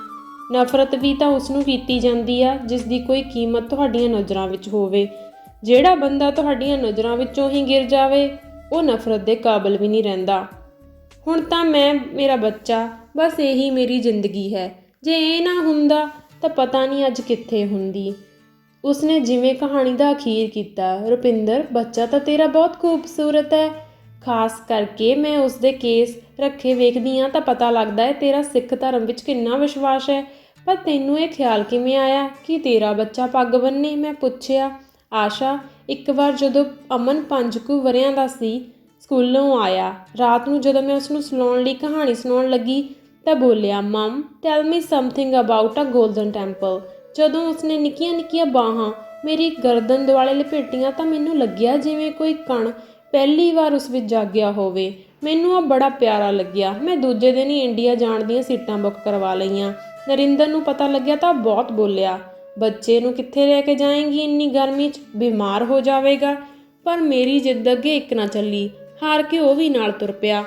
ਨਫ਼ਰਤ ਵੀ ਤਾਂ ਉਸ ਨੂੰ ਕੀਤੀ ਜਾਂਦੀ ਆ ਜਿਸ ਦੀ ਕੋਈ ਕੀਮਤ ਤੁਹਾਡੀਆਂ ਨਜ਼ਰਾਂ ਵਿੱਚ ਹੋਵੇ। ਜਿਹੜਾ ਬੰਦਾ ਤੁਹਾਡੀਆਂ ਨਜ਼ਰਾਂ ਵਿੱਚੋਂ ਹੀ ਗਿਰ ਜਾਵੇ ਉਹ ਨਫ਼ਰਤ ਦੇ ਕਾਬਿਲ ਵੀ ਨਹੀਂ ਰਹਿੰਦਾ। ਹੁਣ ਤਾਂ ਮੈਂ, ਮੇਰਾ ਬੱਚਾ, ਬਸ ਇਹੀ ਮੇਰੀ ਜ਼ਿੰਦਗੀ ਹੈ। ਜੇ ਇਹ ਨਾ ਹੁੰਦਾ ਤਾਂ ਪਤਾ ਨਹੀਂ ਅੱਜ ਕਿੱਥੇ ਹੁੰਦੀ। ਉਸਨੇ ਜਿਵੇਂ ਕਹਾਣੀ ਦਾ ਅਖੀਰ ਕੀਤਾ। ਰੁਪਿੰਦਰ, ਬੱਚਾ ਤਾਂ ਤੇਰਾ ਬਹੁਤ ਖੂਬਸੂਰਤ ਹੈ। ਖਾਸ ਕਰਕੇ ਮੈਂ ਉਸਦੇ ਕੇਸ ਰੱਖੇ ਵੇਖਦੀ ਹਾਂ ਤਾਂ ਪਤਾ ਲੱਗਦਾ ਹੈ ਤੇਰਾ ਸਿੱਖ ਧਰਮ ਵਿੱਚ ਕਿੰਨਾ ਵਿਸ਼ਵਾਸ ਹੈ। ਪਰ ਤੈਨੂੰ ਇਹ ਖਿਆਲ ਕਿਵੇਂ ਆਇਆ ਕਿ ਤੇਰਾ ਬੱਚਾ ਪੱਗ ਬੰਨੇ? ਮੈਂ ਪੁੱਛਿਆ। ਆਸ਼ਾ, ਇੱਕ ਵਾਰ ਜਦੋਂ ਅਮਨ 5 ਕੁ ਵਰ੍ਹਿਆਂ ਦਾ ਸੀ, ਸਕੂਲੋਂ ਆਇਆ। ਰਾਤ ਨੂੰ ਜਦੋਂ ਮੈਂ ਉਸਨੂੰ ਸੁਣਾਉਣ ਲਈ ਕਹਾਣੀ ਸੁਣਾਉਣ ਲੱਗੀ ਤਾਂ ਬੋਲਿਆ, mum tell me something about a Golden Temple. ਜਦੋਂ ਉਸਨੇ ਨਿੱਕੀਆਂ ਬਾਹਾਂ ਮੇਰੀ ਗਰਦਨ ਦੁਆਲੇ ਲਪੇਟੀਆਂ ਤਾਂ ਮੈਨੂੰ ਲੱਗਿਆ ਜਿਵੇਂ ਕੋਈ ਕਣ ਪਹਿਲੀ ਵਾਰ ਉਸ ਵਿੱਚ ਜਾਗਿਆ ਹੋਵੇ। ਮੈਨੂੰ ਆ ਬੜਾ ਪਿਆਰਾ ਲੱਗਿਆ। ਮੈਂ ਦੂਜੇ ਦਿਨ ਹੀ ਇੰਡੀਆ ਜਾਣ ਦੀਆਂ ਸੀਟਾਂ ਬੁੱਕ ਕਰਵਾ ਲਈਆਂ। ਨਰਿੰਦਰ ਨੂੰ ਪਤਾ ਲੱਗਿਆ ਤਾਂ ਬਹੁਤ ਬੋਲਿਆ, ਬੱਚੇ ਨੂੰ ਕਿੱਥੇ ਲੈ ਕੇ ਜਾਏਂਗੀ ਇੰਨੀ ਗਰਮੀ 'ਚ, ਬਿਮਾਰ ਹੋ ਜਾਵੇਗਾ। ਪਰ ਮੇਰੀ ਜਿੱਦ ਅੱਗੇ ਇੱਕ ਨਾ ਚੱਲੀ। ਹਾਰ ਕੇ ਉਹ ਵੀ ਨਾਲ ਤੁਰ ਪਿਆ।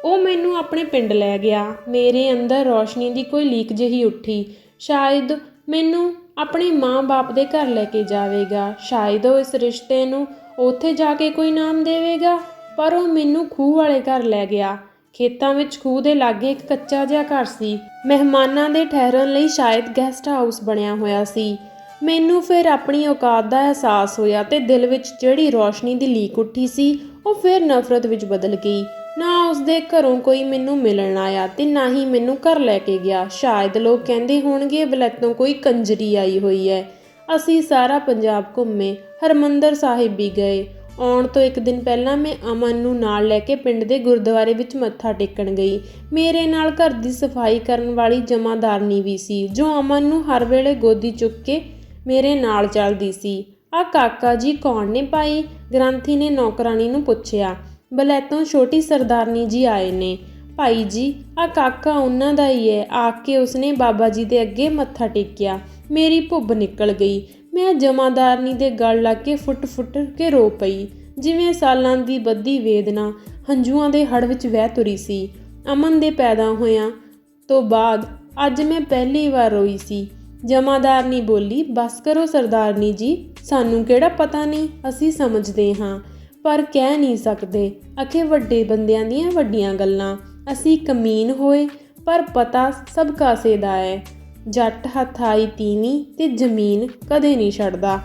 ਉਹ ਮੈਨੂੰ ਆਪਣੇ ਪਿੰਡ ਲੈ ਗਿਆ। ਮੇਰੇ ਅੰਦਰ ਰੌਸ਼ਨੀ ਦੀ ਕੋਈ ਲੀਕ ਜਿਹੀ ਉੱਠੀ। ਸ਼ਾਇਦ ਮੈਨੂੰ ਆਪਣੇ ਮਾਂ-ਬਾਪ ਦੇ ਘਰ ਲੈ ਕੇ ਜਾਵੇਗਾ। ਸ਼ਾਇਦ ਉਹ ਇਸ ਰਿਸ਼ਤੇ ਨੂੰ ਉੱਥੇ ਜਾ ਕੇ ਕੋਈ ਨਾਮ ਦੇਵੇਗਾ। ਪਰ ਉਹ ਮੈਨੂੰ ਖੂਹ ਵਾਲੇ ਘਰ ਲੈ ਗਿਆ। ਖੇਤਾਂ ਵਿੱਚ ਖੂਹ ਦੇ ਲਾਗੇ ਇੱਕ ਕੱਚਾ ਜਿਹਾ ਘਰ ਸੀ। ਮਹਿਮਾਨਾਂ ਦੇ ਠਹਿਰਨ ਲਈ ਸ਼ਾਇਦ ਗੈਸਟ ਹਾਊਸ ਬਣਿਆ ਹੋਇਆ ਸੀ। ਮੈਨੂੰ ਫਿਰ ਆਪਣੀ ਔਕਾਤ ਦਾ ਅਹਿਸਾਸ ਹੋਇਆ ਤੇ ਦਿਲ ਵਿੱਚ ਜਿਹੜੀ ਰੌਸ਼ਨੀ ਦੀ ਲੀਕ ਉੱਠੀ ਸੀ ਉਹ ਫਿਰ ਨਫ਼ਰਤ ਵਿੱਚ ਬਦਲ ਗਈ। ਨਾ ਉਸਦੇ ਘਰੋਂ ਕੋਈ ਮੈਨੂੰ ਮਿਲਣ ਆਇਆ ਤੇ ਨਾ ਹੀ ਮੈਨੂੰ ਘਰ ਲੈ ਕੇ ਗਿਆ। ਸ਼ਾਇਦ ਲੋਕ ਕਹਿੰਦੇ ਹੋਣਗੇ ਵਲੈਤੋਂ ਕੋਈ ਕੰਜਰੀ ਆਈ ਹੋਈ ਹੈ। ਅਸੀਂ ਸਾਰਾ ਪੰਜਾਬ ਘੁੰਮੇ, ਹਰਿਮੰਦਰ ਸਾਹਿਬ ਵੀ ਗਏ। ਆਉਣ ਤੋਂ ਇੱਕ ਦਿਨ ਪਹਿਲਾਂ ਮੈਂ ਅਮਨ ਨੂੰ ਨਾਲ ਲੈ ਕੇ ਪਿੰਡ ਦੇ ਗੁਰਦੁਆਰੇ ਵਿੱਚ ਮੱਥਾ ਟੇਕਣ ਗਈ। ਮੇਰੇ ਨਾਲ ਘਰ ਦੀ ਸਫਾਈ ਕਰਨ ਵਾਲੀ ਜਮਾਦਾਰਨੀ ਵੀ ਸੀ ਜੋ ਅਮਨ ਨੂੰ ਹਰ ਵੇਲੇ ਗੋਦੀ ਚੁੱਕ ਕੇ ਮੇਰੇ ਨਾਲ ਚੱਲਦੀ ਸੀ। ਆਹ ਕਾਕਾ ਜੀ ਕੌਣ ਨੇ ਭਾਈ? ਗ੍ਰੰਥੀ ਨੇ ਨੌਕਰਾਣੀ ਨੂੰ ਪੁੱਛਿਆ। ਬਲੈਤੋਂ ਛੋਟੀ ਸਰਦਾਰਨੀ ਜੀ ਆਏ ਨੇ ਭਾਈ ਜੀ। ਆਹ ਕਾਕਾ ਉਹਨਾਂ ਦਾ ਹੀ ਹੈ। ਆ ਕੇ ਉਸਨੇ ਬਾਬਾ ਜੀ ਦੇ ਅੱਗੇ ਮੱਥਾ ਟੇਕਿਆ। ਮੇਰੀ ਭੁੱਬ ਨਿਕਲ ਗਈ। ਮੈਂ ਜਮਾਦਾਰਨੀ ਦੇ ਗਲ ਲੱਗ ਕੇ ਫੁੱਟ ਕੇ ਰੋ ਪਈ। ਜਿਵੇਂ ਸਾਲਾਂ ਦੀ ਬੱਧੀ ਵੇਦਨਾ ਹੰਝੂਆਂ ਦੇ ਹੜ੍ਹ ਵਿੱਚ ਵਹਿ ਤੁਰੀ ਸੀ। ਅਮਨ ਦੇ ਪੈਦਾ ਹੋਇਆਂ ਤੋਂ ਬਾਅਦ ਅੱਜ ਮੈਂ ਪਹਿਲੀ ਵਾਰ ਰੋਈ ਸੀ। ਜਮਾਦਾਰਨੀ ਬੋਲੀ, ਬਸ ਕਰੋ ਸਰਦਾਰਨੀ ਜੀ, ਸਾਨੂੰ ਕਿਹੜਾ ਪਤਾ ਨਹੀਂ, ਅਸੀਂ ਸਮਝਦੇ ਹਾਂ ਪਰ ਕਹਿ ਨਹੀਂ ਸਕਦੇ। ਅਖੇ ਵੱਡੇ ਬੰਦਿਆਂ ਦੀਆਂ ਵੱਡੀਆਂ ਗੱਲਾਂ। ਅਸੀਂ ਕਮੀਨ ਹੋਏ ਪਰ ਪਤਾ ਸਭ ਕਾਸੇ ਦਾ ਹੈ। ਜੱਟ ਹੱਥ ਆਈ ਤੀਵੀਂ ਤੇ ਜ਼ਮੀਨ ਕਦੇ ਨਹੀਂ ਛੱਡਦਾ।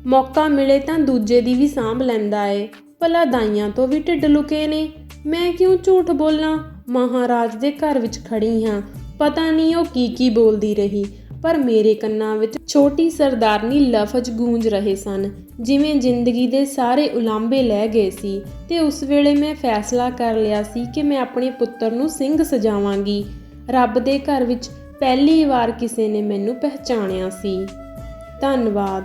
ਮੌਕਾ ਮਿਲੇ ਤਾਂ ਦੂਜੇ ਦੀ ਵੀ ਸਾਂਭ ਲੈਂਦਾ ਏ। ਭਲਾ ਦਾਈਆਂ ਤੋਂ ਵੀ ਢਿੱਡ ਲੁਕੇ ਨੇ। ਮੈਂ ਕਿਉਂ ਝੂਠ ਬੋਲਾਂ? ਮਹਾਰਾਜ ਦੇ ਘਰ ਵਿੱਚ ਖੜੀ ਹਾਂ। ਪਤਾ ਨਹੀਂ ਉਹ ਕੀ ਬੋਲਦੀ ਰਹੀ, ਪਰ ਮੇਰੇ ਕੰਨਾਂ ਵਿੱਚ ਛੋਟੀ ਸਰਦਾਰਨੀ ਲਫ਼ਜ਼ ਗੂੰਜ ਰਹੇ ਸਨ, ਜਿਵੇਂ ਜ਼ਿੰਦਗੀ ਦੇ ਸਾਰੇ ਉਲਾਂਭੇ ਲੈ ਗਏ ਸੀ। ਤੇ ਉਸ ਵੇਲੇ ਮੈਂ ਫੈਸਲਾ ਕਰ ਲਿਆ ਸੀ ਕਿ ਮੈਂ ਆਪਣੇ ਪੁੱਤਰ ਨੂੰ ਸਿੰਘ ਸਜਾਵਾਂਗੀ। ਰੱਬ ਦੇ ਘਰ ਵਿੱਚ ਪਹਿਲੀ ਵਾਰ ਕਿਸੇ ਨੇ ਮੈਨੂੰ ਪਹਿਚਾਣਿਆ ਸੀ। ਧੰਨਵਾਦ।